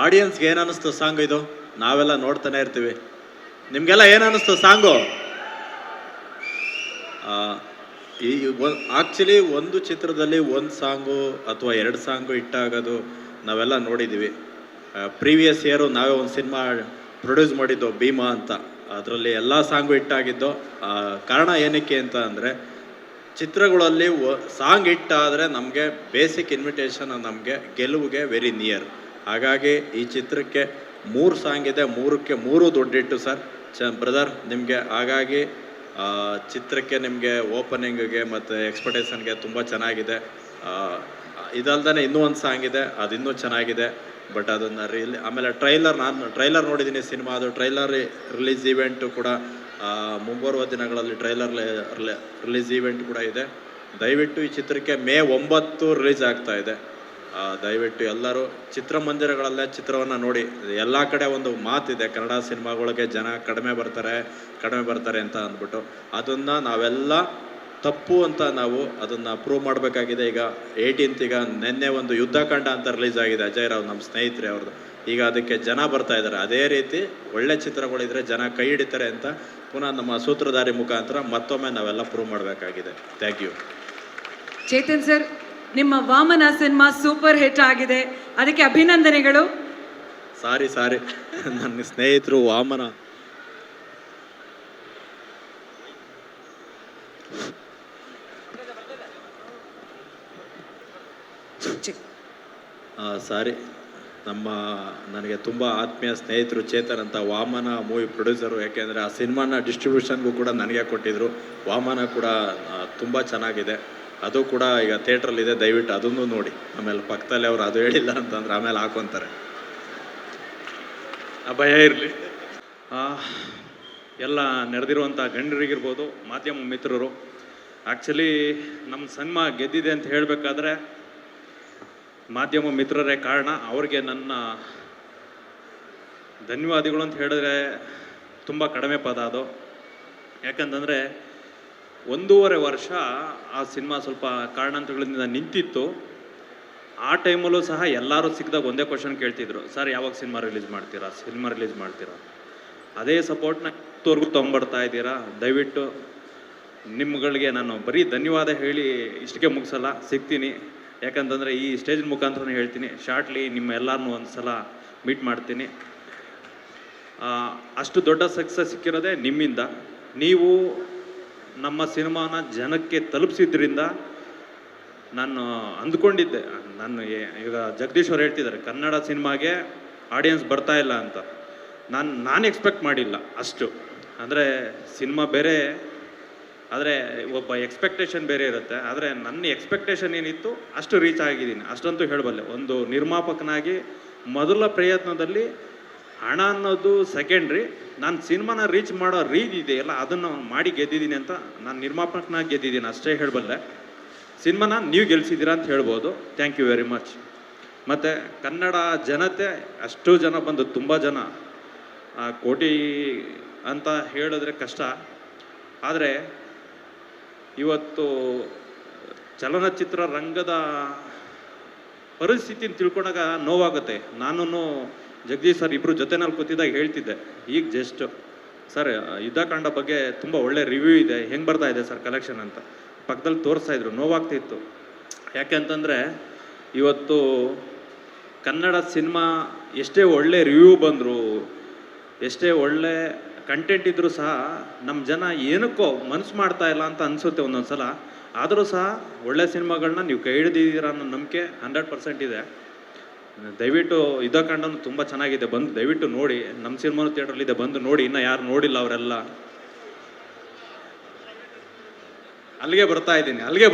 ಆಡಿಯನ್ಸ್ಗೆ ಏನು ಅನ್ನಿಸ್ತು ಸಾಂಗ್ ಇದು? ನಾವೆಲ್ಲ ನೋಡ್ತಾನೆ ಇರ್ತೀವಿ. ನಿಮಗೆಲ್ಲ ಏನು ಅನ್ನಿಸ್ತು ಸಾಂಗು? ಈ ಆ್ಯಕ್ಚುಲಿ ಒಂದು ಚಿತ್ರದಲ್ಲಿ ಒಂದು ಸಾಂಗು ಅಥವಾ ಎರಡು ಸಾಂಗು ಹಿಟ್ಟಾಗೋದು ನಾವೆಲ್ಲ ನೋಡಿದ್ದೀವಿ. ಪ್ರೀವಿಯಸ್ ಇಯರು ನಾವೇ ಒಂದು ಸಿನಿಮಾ ಪ್ರೊಡ್ಯೂಸ್ ಮಾಡಿದ್ದು ಭೀಮಾ ಅಂತ. ಅದರಲ್ಲಿ ಎಲ್ಲ ಸಾಂಗು ಹಿಟ್ಟಾಗಿದ್ದು. ಕಾರಣ ಏನಕ್ಕೆ ಅಂತ ಅಂದರೆ, ಚಿತ್ರಗಳಲ್ಲಿ ಸಾಂಗ್ ಹಿಟ್ಟಾದರೆ ನಮಗೆ ಬೇಸಿಕ್ ಇನ್ವಿಟೇಷನ್ ನಮಗೆ ಗೆಲುವಿಗೆ ವೆರಿ ನಿಯರ್. ಹಾಗಾಗಿ ಈ ಚಿತ್ರಕ್ಕೆ 3 ಸಾಂಗ್ ಇದೆ, 3ಕ್ಕೆ 3 ದೊಡ್ಡ ಹಿಟ್ಟು ಸರ್. ಬ್ರದರ್ ನಿಮಗೆ ಹಾಗಾಗಿ ಚಿತ್ರಕ್ಕೆ ನಿಮಗೆ ಓಪನಿಂಗ್ಗೆ ಮತ್ತು ಎಕ್ಸ್ಪೆಕ್ಟೇಷನ್ಗೆ ತುಂಬ ಚೆನ್ನಾಗಿದೆ. ಇದಲ್ದೇ ಇನ್ನೂ ಒಂದು ಸಾಂಗ್ ಇದೆ, ಅದು ಇನ್ನೂ ಚೆನ್ನಾಗಿದೆ. ಬಟ್ ಅದನ್ನು ಆಮೇಲೆ ನಾನು ಟ್ರೈಲರ್ ನೋಡಿದ್ದೀನಿ ಸಿನಿಮಾ. ಅದು ಟ್ರೈಲರ್ ರಿಲೀಸ್ ಈವೆಂಟು ಕೂಡ ಮುಂಬರುವ ದಿನಗಳಲ್ಲಿ ರಿಲೀಸ್ ಈವೆಂಟ್ ಕೂಡ ಇದೆ. ದಯವಿಟ್ಟು ಈ ಚಿತ್ರಕ್ಕೆ ಮೇ 9 ರಿಲೀಸ್ ಆಗ್ತಾ ಇದೆ. ದಯವಿಟ್ಟು ಎಲ್ಲರೂ ಚಿತ್ರಮಂದಿರಗಳಲ್ಲೇ ಚಿತ್ರವನ್ನು ನೋಡಿ. ಎಲ್ಲ ಕಡೆ ಒಂದು ಮಾತಿದೆ, ಕನ್ನಡ ಸಿನಿಮಾಗಳಿಗೆ ಜನ ಕಡಿಮೆ ಬರ್ತಾರೆ ಅಂತ ಅಂದ್ಬಿಟ್ಟು. ಅದನ್ನು ನಾವೆಲ್ಲ ತಪ್ಪು ಅಂತ ನಾವು ಅದನ್ನು ಪ್ರೂವ್ ಮಾಡಬೇಕಾಗಿದೆ. ಈಗ 18th ಈಗ ನಿನ್ನೆ ಒಂದು ಯುದ್ಧಕಾಂಡ ಅಂತ ರಿಲೀಸ್ ಆಗಿದೆ, ಅಜಯ್ ರಾವ್ ನಮ್ಮ ಸ್ನೇಹಿತರೆ ಅವ್ರದ್ದು. ಈಗ ಅದಕ್ಕೆ ಜನ ಬರ್ತಾ ಇದ್ದಾರೆ. ಅದೇ ರೀತಿ ಒಳ್ಳೆ ಚಿತ್ರಗಳಿದ್ರೆ ಜನ ಕೈ ಹಿಡಿತಾರೆ ಅಂತ ಪುನಃ ನಮ್ಮ ಸೂತ್ರಧಾರಿ ಮುಖಾಂತರ ಮತ್ತೊಮ್ಮೆ ನಾವೆಲ್ಲ ಪ್ರೂವ್ ಮಾಡಬೇಕಾಗಿದೆ. Thank you. ಚೇತನ್ ಸರ್, ನಿಮ್ಮ ವಾಮನ ಸಿನಿಮಾ ಸೂಪರ್ ಹಿಟ್ ಆಗಿದೆ, ಅದಕ್ಕೆ ಅಭಿನಂದನೆಗಳು. ಸಾರಿ ನನ್ನ ಸ್ನೇಹಿತರು ವಾಮನ ಸಾರಿ ನನಗೆ ತುಂಬ ಆತ್ಮೀಯ ಸ್ನೇಹಿತರು ಚೇತನ್ ಅಂತ, ವಾಮನ ಮೂವಿ ಪ್ರೊಡ್ಯೂಸರು. ಯಾಕೆಂದರೆ ಆ ಸಿನಿಮಾನ ಡಿಸ್ಟ್ರಿಬ್ಯೂಷನ್ಗೂ ಕೂಡ ನನಗೆ ಕೊಟ್ಟಿದ್ದರು. ವಾಮನ ಕೂಡ ತುಂಬ ಚೆನ್ನಾಗಿದೆ. ಅದು ಕೂಡ ಈಗ ಥಿಯೇಟ್ರಲ್ಲಿದೆ, ದಯವಿಟ್ಟು ಅದನ್ನು ನೋಡಿ. ಆಮೇಲೆ ಪಕ್ಕದಲ್ಲಿ ಅವರು ಅದು ಹೇಳಿಲ್ಲ ಅಂತಂದ್ರೆ ಆಮೇಲೆ ಹಾಕೊತಾರೆ. ಭಯ ಇರಲಿ. ಎಲ್ಲ ನೆರೆದಿರುವಂಥ ಗಣ್ಯರಿಗಿರ್ಬೋದು, ಮಾಧ್ಯಮ ಮಿತ್ರರು. ಆ್ಯಕ್ಚುಲಿ ನಮ್ಮ ಸಿನಿಮಾ ಗೆದ್ದಿದೆ ಅಂತ ಹೇಳಬೇಕಾದ್ರೆ ಮಾಧ್ಯಮ ಮಿತ್ರರೇ ಕಾರಣ. ಅವ್ರಿಗೆ ನನ್ನ ಧನ್ಯವಾದಗಳು ಅಂತ ಹೇಳಿದ್ರೆ ತುಂಬ ಕಡಿಮೆ ಪದ ಅದು. ಯಾಕಂತಂದರೆ 1.5 ವರ್ಷ ಆ ಸಿನಿಮಾ ಸ್ವಲ್ಪ ಕಾರಣಾಂತರಗಳಿಂದ ನಿಂತಿತ್ತು. ಆ ಟೈಮಲ್ಲೂ ಸಹ ಎಲ್ಲರೂ ಸಿಕ್ಕಿದಾಗ ಒಂದೇ ಕ್ವಶನ್ ಕೇಳ್ತಿದ್ರು, ಸರ್ ಯಾವಾಗ ಸಿನಿಮಾ ರಿಲೀಸ್ ಮಾಡ್ತೀರಾ? ಅದೇ ಸಪೋರ್ಟ್ನ ಇವತ್ತವರೆಗೂ ತೊಗೊಂಬರ್ತಾ ಇದ್ದೀರಾ. ದಯವಿಟ್ಟು ನಿಮ್ಗಳಿಗೆ ನಾನು ಬರೀ ಧನ್ಯವಾದ ಹೇಳಿ ಇಷ್ಟಕ್ಕೆ ಮುಗಿಸಲ್ಲ, ಸಿಗ್ತೀನಿ. ಯಾಕಂತಂದರೆ ಈ ಸ್ಟೇಜ್ ಮುಖಾಂತರನೇ ಹೇಳ್ತೀನಿ, ಶಾರ್ಟ್ಲಿ ನಿಮ್ಮ ಎಲ್ಲರನ್ನೂ ಒಂದು ಸಲ ಮೀಟ್ ಮಾಡ್ತೀನಿ. ಅಷ್ಟು ದೊಡ್ಡ ಸಕ್ಸಸ್ ಸಿಕ್ಕಿರೋದೇ ನಿಮ್ಮಿಂದ. ನೀವು ನಮ್ಮ ಸಿನಿಮಾನ ಜನಕ್ಕೆ ತಲುಪಿಸಿದ್ರಿಂದ ನಾನು ಅಂದ್ಕೊಂಡಿದ್ದೆ. ಈಗ ಜಗದೀಶ್ ಅವ್ರು ಹೇಳ್ತಿದ್ದಾರೆ ಕನ್ನಡ ಸಿನಿಮಾಗೆ ಆಡಿಯನ್ಸ್ ಬರ್ತಾ ಇಲ್ಲ ಅಂತ. ನಾನು ಎಕ್ಸ್ಪೆಕ್ಟ್ ಮಾಡಿಲ್ಲ ಅಷ್ಟು. ಅಂದರೆ ಸಿನಿಮಾ ಬೇರೆ, ಆದರೆ ಒಬ್ಬ ಎಕ್ಸ್ಪೆಕ್ಟೇಷನ್ ಬೇರೆ ಇರುತ್ತೆ. ಆದರೆ ನನ್ನ ಎಕ್ಸ್ಪೆಕ್ಟೇಷನ್ ಏನಿತ್ತು ಅಷ್ಟು ರೀಚ್ ಆಗಿದ್ದೀನಿ, ಅಷ್ಟಂತೂ ಹೇಳಬಲ್ಲೆ. ಒಂದು ನಿರ್ಮಾಪಕನಾಗಿ ಮೊದಲ ಪ್ರಯತ್ನದಲ್ಲಿ ಹಣ ಅನ್ನೋದು ಸೆಕೆಂಡ್ರಿ. ನಾನು ಸಿನಿಮಾನ ರೀಚ್ ಮಾಡೋ ರೀತಿ ಇದೆಯಲ್ಲ ಅದನ್ನು ಮಾಡಿ ಗೆದ್ದಿದ್ದೀನಿ ಅಂತ ನಾನು ನಿರ್ಮಾಪಕನಾಗಿ ಗೆದ್ದಿದ್ದೀನಿ, ಅಷ್ಟೇ ಹೇಳಬಲ್ಲೆ. ಸಿನಿಮಾನ ನೀವು ಗೆಲ್ಸಿದ್ದೀರಾ ಅಂತ ಹೇಳ್ಬೋದು. Thank you very much. ಮತ್ತು ಕನ್ನಡ ಜನತೆ ಅಷ್ಟು ಜನ ಬಂದು, ತುಂಬ ಜನ, ಕೋಟಿ ಅಂತ ಹೇಳಿದ್ರೆ ಕಷ್ಟ. ಆದರೆ ಇವತ್ತು ಚಲನಚಿತ್ರ ರಂಗದ ಪರಿಸ್ಥಿತಿನ ತಿಳ್ಕೊಂಡಾಗ ನೋವಾಗುತ್ತೆ. ನಾನು ಜಗದೀಶ್ ಸರ್ ಇಬ್ಬರು ಜೊತೆನಲ್ಲಿ ಕೂತಿದ್ದಾಗ ಹೇಳ್ತಿದ್ದೆ, ಈಗ ಜಸ್ಟ್ ಸರ್ ಯುದ್ಧಕಾಂಡ ಬಗ್ಗೆ ತುಂಬ ಒಳ್ಳೆ ರಿವ್ಯೂ ಇದೆ, ಹೆಂಗೆ ಬರ್ತಾ ಇದೆ ಸರ್ ಕಲೆಕ್ಷನ್ ಅಂತ ಪಕ್ಕದಲ್ಲಿ ತೋರಿಸ್ತಾಯಿದ್ರು. ನೋವಾಗ್ತಿತ್ತು. ಯಾಕೆ ಅಂತಂದರೆ ಇವತ್ತು ಕನ್ನಡ ಸಿನಿಮಾ ಎಷ್ಟೇ ಒಳ್ಳೆ ರಿವ್ಯೂ ಬಂದರು, ಎಷ್ಟೇ ಒಳ್ಳೆ ಕಂಟೆಂಟ್ ಇದ್ದರೂ ಸಹ ನಮ್ಮ ಜನ ಏನಕ್ಕೋ ಮನಸ್ಸು ಮಾಡ್ತಾ ಇಲ್ಲ ಅಂತ ಅನಿಸುತ್ತೆ ಒಂದೊಂದು ಸಲ. ಆದರೂ ಸಹ ಒಳ್ಳೆ ಸಿನಿಮಾಗಳನ್ನ ನೀವು ಕೈ ಹಿಡಿದಿದ್ದೀರ ಅನ್ನೋ ನಂಬಿಕೆ 100% ಇದೆ. ದಯವಿಟ್ಟು ಯುದ್ಧಕಾಂಡನೂ ತುಂಬ ಚೆನ್ನಾಗಿದೆ, ಬಂದು ದಯವಿಟ್ಟು ನೋಡಿ. ನಮ್ಮ ಸಿನಿಮಾನು ಥಿಯೇಟ್ರಲ್ಲಿದೆ, ಬಂದು ನೋಡಿ. ಇನ್ನು ಯಾರು ನೋಡಿಲ್ಲ ಅವರೆಲ್ಲ. ಅಲ್ಲಿಗೆ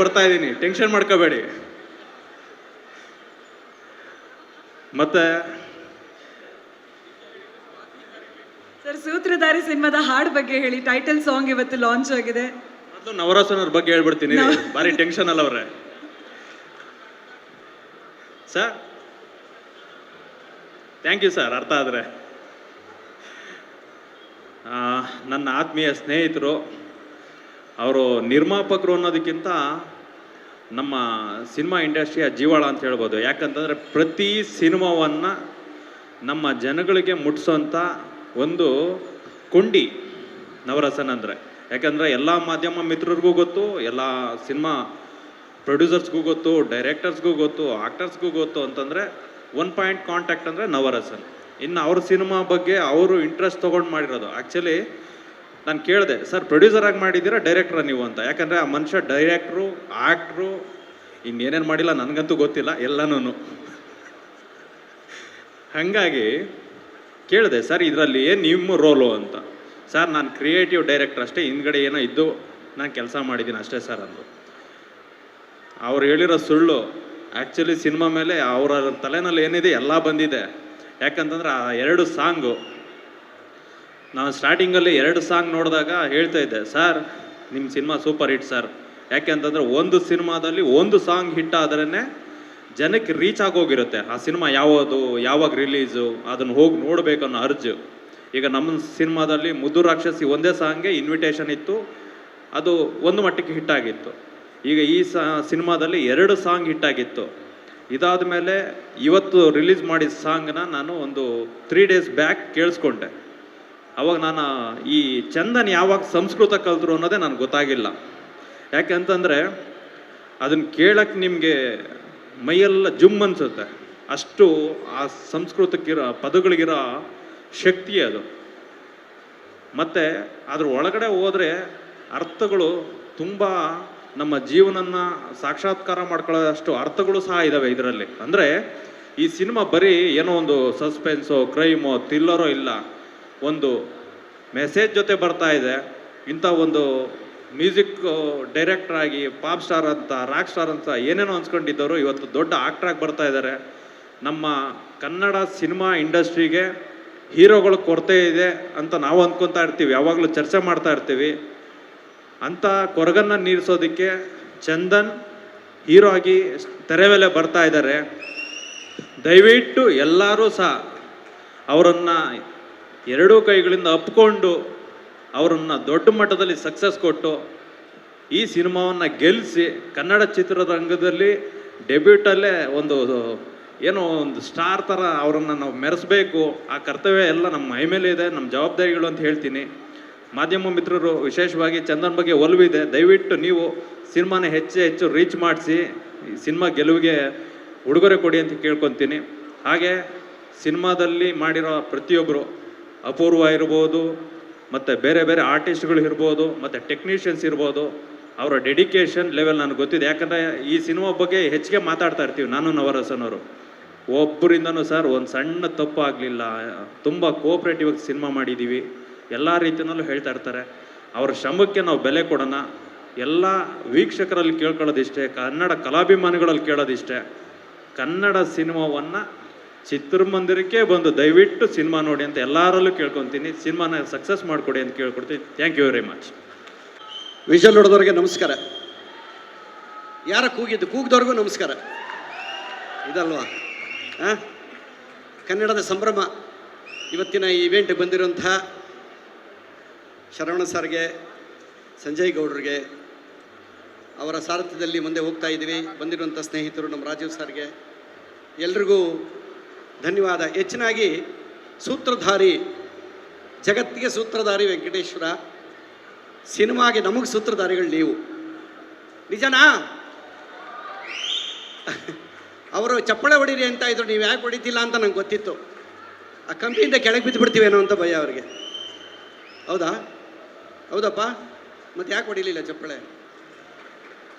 ಬರ್ತಾ ಇದ್ದೀನಿ, ಟೆನ್ಷನ್ ಮಾಡ್ಕೋಬೇಡಿ. ಮತ್ತೆ ಸರ್, ಸೂತ್ರಧಾರಿ ಸಿನಿಮಾದ ಹಾಡು ಬಗ್ಗೆ ಹೇಳಿ. ಟೈಟಲ್ ಸಾಂಗ್ ಇವತ್ತು ಲಾಂಚ್ ಆಗಿದೆ. ಮೊದಲು ನವರಸನವ್ರ ಬಗ್ಗೆ ಹೇಳ್ಬಿಡ್ತೀನಿ, ಭಾರಿ ಟೆನ್ಷನ್ ಅಲ್ಲ ಅವ್ರೆ. Sir thank you sir. ಅರ್ಥ ಆದರೆ ನನ್ನ ಆತ್ಮೀಯ ಸ್ನೇಹಿತರು, ಅವರು ನಿರ್ಮಾಪಕರು ಅನ್ನೋದಕ್ಕಿಂತ ನಮ್ಮ ಸಿನಿಮಾ ಇಂಡಸ್ಟ್ರಿಯ ಜೀವಾಳ ಅಂತ ಹೇಳ್ಬೋದು. ಯಾಕಂತಂದರೆ ಪ್ರತಿ ಸಿನಿಮಾವನ್ನು ನಮ್ಮ ಜನಗಳಿಗೆ ಮುಟ್ಸೋಂಥ ಒಂದು ಕೊಂಡಿ ನವರಸನ್ ಅಂದರೆ. ಯಾಕಂದರೆ ಎಲ್ಲ ಮಾಧ್ಯಮ ಮಿತ್ರರಿಗೂ ಗೊತ್ತು, ಎಲ್ಲ ಸಿನಿಮಾ ಪ್ರೊಡ್ಯೂಸರ್ಸ್ಗೂ ಗೊತ್ತು, ಡೈರೆಕ್ಟರ್ಸ್ಗೂ ಗೊತ್ತು, ಆಕ್ಟರ್ಸ್ಗೂ ಗೊತ್ತು ಅಂತಂದರೆ ಒನ್ ಪಾಯಿಂಟ್ ಕಾಂಟ್ಯಾಕ್ಟ್ ಅಂದರೆ ನವರಸನ್. ಇನ್ನು ಅವ್ರ ಸಿನಿಮಾ ಬಗ್ಗೆ ಅವರು ಇಂಟ್ರೆಸ್ಟ್ ತೊಗೊಂಡು ಮಾಡಿರೋದು. ಆ್ಯಕ್ಚುಲಿ ನಾನು ಕೇಳಿದೆ, ಸರ್ ಪ್ರೊಡ್ಯೂಸರ್ ಆಗಿ ಮಾಡಿದ್ದೀರಾ ಡೈರೆಕ್ಟ್ರಾ ನೀವು ಅಂತ. ಯಾಕಂದರೆ ಆ ಮನುಷ್ಯ ಡೈರೆಕ್ಟ್ರು, ಆ್ಯಕ್ಟ್ರು, ಇನ್ನೇನೇನು ಮಾಡಿಲ್ಲ ನನಗಂತೂ ಗೊತ್ತಿಲ್ಲ ಎಲ್ಲನೂ. ಹಾಗಾಗಿ ಕೇಳಿದೆ, ಸರ್ ಇದರಲ್ಲಿ ಏನು ನಿಮ್ಮ ರೋಲು ಅಂತ. ಸರ್ ನಾನು ಕ್ರಿಯೇಟಿವ್ ಡೈರೆಕ್ಟರ್ ಅಷ್ಟೇ, ಹಿಂದ್ಗಡೆ ಏನೋ ಇದ್ದು ನಾನು ಕೆಲಸ ಮಾಡಿದ್ದೀನಿ ಅಷ್ಟೇ ಸರ್ ಅಂದರು. ಅವ್ರು ಹೇಳಿರೋ ಸುಳ್ಳು. ಆ್ಯಕ್ಚುಲಿ ಸಿನಿಮಾ ಮೇಲೆ ಅವರ ತಲೆನಲ್ಲಿ ಏನಿದೆ ಎಲ್ಲ ಬಂದಿದೆ. ಯಾಕಂತಂದ್ರೆ ಆ 2 ಸಾಂಗು ನಾನು ಸ್ಟಾರ್ಟಿಂಗಲ್ಲಿ 2 ಸಾಂಗ್ ನೋಡಿದಾಗ ಹೇಳ್ತಾ ಇದ್ದೆ, ಸರ್ ನಿಮ್ಮ ಸಿನಿಮಾ ಸೂಪರ್ ಹಿಟ್ ಸರ್. ಯಾಕೆ ಅಂತಂದರೆ ಒಂದು ಸಿನಿಮಾದಲ್ಲಿ ಒಂದು ಸಾಂಗ್ ಹಿಟ್ ಆದ್ರೇ ಜನಕ್ಕೆ ರೀಚ್ ಆಗೋಗಿರುತ್ತೆ. ಆ ಸಿನಿಮಾ ಯಾವುದು, ಯಾವಾಗ ರಿಲೀಸು, ಅದನ್ನು ಹೋಗಿ ನೋಡಬೇಕು ಅನ್ನೋ ಅರ್ಜು. ಈಗ ನಮ್ಮ ಸಿನಿಮಾದಲ್ಲಿ ಮುದ್ದು ರಾಕ್ಷಸಿ ಒಂದೇ ಸಾಂಗ್ಗೆ ಇನ್ವಿಟೇಷನ್ ಇತ್ತು, ಅದು ಒಂದು ಮಟ್ಟಕ್ಕೆ ಹಿಟ್ಟಾಗಿತ್ತು. ಈಗ ಈ ಸಿನಿಮಾದಲ್ಲಿ 2 ಸಾಂಗ್ ಹಿಟ್ಟಾಗಿತ್ತು. ಇದಾದ ಮೇಲೆ ಇವತ್ತು ರಿಲೀಸ್ ಮಾಡಿದ ಸಾಂಗ್ನ ನಾನು ಒಂದು 3 ಡೇಸ್ ಬ್ಯಾಕ್ ಕೇಳಿಸ್ಕೊಂಡೆ. ಅವಾಗ ನಾನು ಈ ಚಂದನ್ ಯಾವಾಗ ಸಂಸ್ಕೃತ ಕಲಿತರು ಅನ್ನೋದೇ ನನಗೆ ಗೊತ್ತಾಗಿಲ್ಲ. ಯಾಕೆ ಅಂತಂದರೆ ಅದನ್ನು ಕೇಳಕ್ಕೆ ನಿಮಗೆ ಮೈಯೆಲ್ಲ ಜುಮ್ ಅನಿಸುತ್ತೆ. ಅಷ್ಟು ಆ ಸಂಸ್ಕೃತಕ್ಕಿರೋ ಪದಗಳಿಗಿರೋ ಶಕ್ತಿ ಅದು. ಮತ್ತು ಅದ್ರ ಒಳಗಡೆ ಹೋದರೆ ಅರ್ಥಗಳು ತುಂಬ ನಮ್ಮ ಜೀವನನ ಸಾಕ್ಷಾತ್ಕಾರ ಮಾಡ್ಕೊಳ್ಳೋದಷ್ಟು ಅರ್ಥಗಳು ಸಹ ಇದ್ದಾವೆ ಇದರಲ್ಲಿ. ಅಂದರೆ ಈ ಸಿನಿಮಾ ಬರೀ ಏನೋ ಒಂದು ಸಸ್ಪೆನ್ಸೋ, ಕ್ರೈಮೋ, ಥ್ರಿಲ್ಲರೋ ಇಲ್ಲ, ಒಂದು ಮೆಸೇಜ್ ಜೊತೆ ಬರ್ತಾ ಇದೆ. ಇಂಥ ಒಂದು ಮ್ಯೂಸಿಕ್ ಡೈರೆಕ್ಟರ್ ಆಗಿ ಪಾಪ್ ಸ್ಟಾರ್ ಅಂತ, ರಾಕ್ ಸ್ಟಾರ್ ಅಂತ ಏನೇನೋ ಅನ್ಸ್ಕೊಂಡಿದ್ದವರು ಇವತ್ತು ದೊಡ್ಡ ಆಕ್ಟ್ರಾಗಿ ಬರ್ತಾ ಇದ್ದಾರೆ. ನಮ್ಮ ಕನ್ನಡ ಸಿನಿಮಾ ಇಂಡಸ್ಟ್ರಿಗೆ ಹೀರೋಗಳ ಕೊರತೆ ಇದೆ ಅಂತ ನಾವು ಅಂದ್ಕೊತಾ ಇರ್ತೀವಿ, ಯಾವಾಗಲೂ ಚರ್ಚೆ ಮಾಡ್ತಾ ಇರ್ತೀವಿ. ಅಂಥ ಕೊರಗನ್ನು ನೀರಿಸೋದಕ್ಕೆ ಚಂದನ್ ಹೀರೋ ಆಗಿ ತೆರೆ ಮೇಲೆ ಬರ್ತಾ ಇದ್ದಾರೆ. ದಯವಿಟ್ಟು ಎಲ್ಲರೂ ಸಹ ಅವರನ್ನು 2 ಕೈಗಳಿಂದ ಅಪ್ಕೊಂಡು ಅವರನ್ನು ದೊಡ್ಡ ಮಟ್ಟದಲ್ಲಿ ಸಕ್ಸಸ್ ಕೊಟ್ಟು ಈ ಸಿನಿಮಾವನ್ನು ಗೆಲ್ಲಿಸಿ ಕನ್ನಡ ಚಿತ್ರರಂಗದಲ್ಲಿ ಡೆಬ್ಯೂಟಲ್ಲೇ ಏನೋ ಒಂದು ಸ್ಟಾರ್ ಥರ ಅವರನ್ನು ನಾವು ಮೆರೆಸಬೇಕು. ಆ ಕರ್ತವ್ಯ ಎಲ್ಲ ನಮ್ಮ ಮೈ ಮೇಲೆ ಇದೆ, ನಮ್ಮ ಜವಾಬ್ದಾರಿಗಳು ಅಂತ ಹೇಳ್ತೀನಿ. ಮಾಧ್ಯಮ ಮಿತ್ರರು ವಿಶೇಷವಾಗಿ ಚಂದನ್ ಬಗ್ಗೆ ಒಲವಿದೆ, ದಯವಿಟ್ಟು ನೀವು ಸಿನಿಮಾನ ಹೆಚ್ಚು ರೀಚ್ ಮಾಡಿಸಿ ಈ ಸಿನಿಮಾ ಗೆಲುವಿಗೆ ಉಡುಗೊರೆ ಕೊಡಿ ಅಂತ ಕೇಳ್ಕೊತೀನಿ. ಹಾಗೆ ಸಿನಿಮಾದಲ್ಲಿ ಮಾಡಿರೋ ಪ್ರತಿಯೊಬ್ಬರು, ಅಪೂರ್ವ ಇರ್ಬೋದು, ಮತ್ತು ಬೇರೆ ಬೇರೆ ಆರ್ಟಿಸ್ಟ್ಗಳು ಇರ್ಬೋದು, ಮತ್ತು ಟೆಕ್ನಿಷಿಯನ್ಸ್ ಇರ್ಬೋದು, ಅವರ ಡೆಡಿಕೇಶನ್ ಲೆವೆಲ್ ನನಗೆ ಗೊತ್ತಿದೆ. ಯಾಕಂದರೆ ಈ ಸಿನಿಮಾ ಬಗ್ಗೆ ಹೆಚ್ಚಿಗೆ ಮಾತಾಡ್ತಾ ಇರ್ತೀವಿ ನಾನು ನವರಸನ್ ಅವರು. ಒಬ್ಬರಿಂದನೂ ಸರ್ ಒಂದು ಸಣ್ಣ ತಪ್ಪು ಆಗಲಿಲ್ಲ, ತುಂಬ ಕೋಆಪ್ರೇಟಿವ್ ಆಗಿ ಸಿನಿಮಾ ಮಾಡಿದ್ದೀವಿ, ಎಲ್ಲ ರೀತಿಯಲ್ಲೂ ಹೇಳ್ತಾ ಇರ್ತಾರೆ. ಅವರ ಶ್ರಮಕ್ಕೆ ನಾವು ಬೆಲೆ ಕೊಡೋಣ. ಎಲ್ಲ ವೀಕ್ಷಕರಲ್ಲಿ ಕೇಳ್ಕೊಳ್ಳೋದಿಷ್ಟೇ, ಕನ್ನಡ ಕಲಾಭಿಮಾನಿಗಳಲ್ಲಿ ಕೇಳೋದಿಷ್ಟೇ, ಕನ್ನಡ ಸಿನಿಮಾವನ್ನು ಚಿತ್ರಮಂದಿರಕ್ಕೆ ಬಂದು ದಯವಿಟ್ಟು ಸಿನಿಮಾ ನೋಡಿ ಅಂತ ಎಲ್ಲರಲ್ಲೂ ಕೇಳ್ಕೊತೀನಿ. ಸಿನಿಮಾನ ಸಕ್ಸಸ್ ಮಾಡಿಕೊಡಿ ಅಂತ ಕೇಳ್ಕೊಡ್ತೀನಿ. Thank you very much. Whistle ನೋಡಿದವ್ರಿಗೆ ನಮಸ್ಕಾರ. ಯಾರ ಕೂಗಿದವ್ರಿಗೂ ನಮಸ್ಕಾರ. ಇದಲ್ವಾ ಕನ್ನಡದ ಸಂಭ್ರಮ. ಇವತ್ತಿನ ಈ ಇವೆಂಟ್ಗೆ ಬಂದಿರುವಂತಹ ಶರವಣ ಸರ್ಗೆ, ಸಂಜಯ್ ಗೌಡ್ರಿಗೆ, ಅವರ ಸಾರಥ್ಯದಲ್ಲಿ ಮುಂದೆ ಹೋಗ್ತಾ ಇದ್ದೀವಿ. ಬಂದಿರುವಂಥ ಸ್ನೇಹಿತರು ನಮ್ಮ ರಾಜೀವ್ ಸರ್ಗೆ ಎಲ್ರಿಗೂ ಧನ್ಯವಾದ. ಹೆಚ್ಚಿನಾಗಿ ಸೂತ್ರಧಾರಿ, ಜಗತ್ತಿಗೆ ಸೂತ್ರಧಾರಿ ವೆಂಕಟೇಶ್ವರ, ಸಿನಿಮಾಗೆ ನಮಗೆ ಸೂತ್ರಧಾರಿಗಳು ನೀವು. ನಿಜನಾ? ಅವರು ಚಪ್ಪಳೆ ಹೊಡೀರಿ ಅಂತ ಇದ್ರು, ನೀವು ಯಾಕೆ ಹೊಡಿತಿಲ್ಲ ಅಂತ ನಂಗೆ ಗೊತ್ತಿತ್ತು. ಆ ಕಂಪ್ನಿಯಿಂದ ಕೆಳಗೆ ಬಿದ್ದು ಬಿಡ್ತೀವೇನೋ ಅಂತ ಭಯ ಅವ್ರಿಗೆ. ಹೌದಾ? ಹೌದಪ್ಪ, ಮತ್ತೆ ಯಾಕೆ ಹೊಡಿಲಿಲ್ಲ ಚಪ್ಪಳೆ?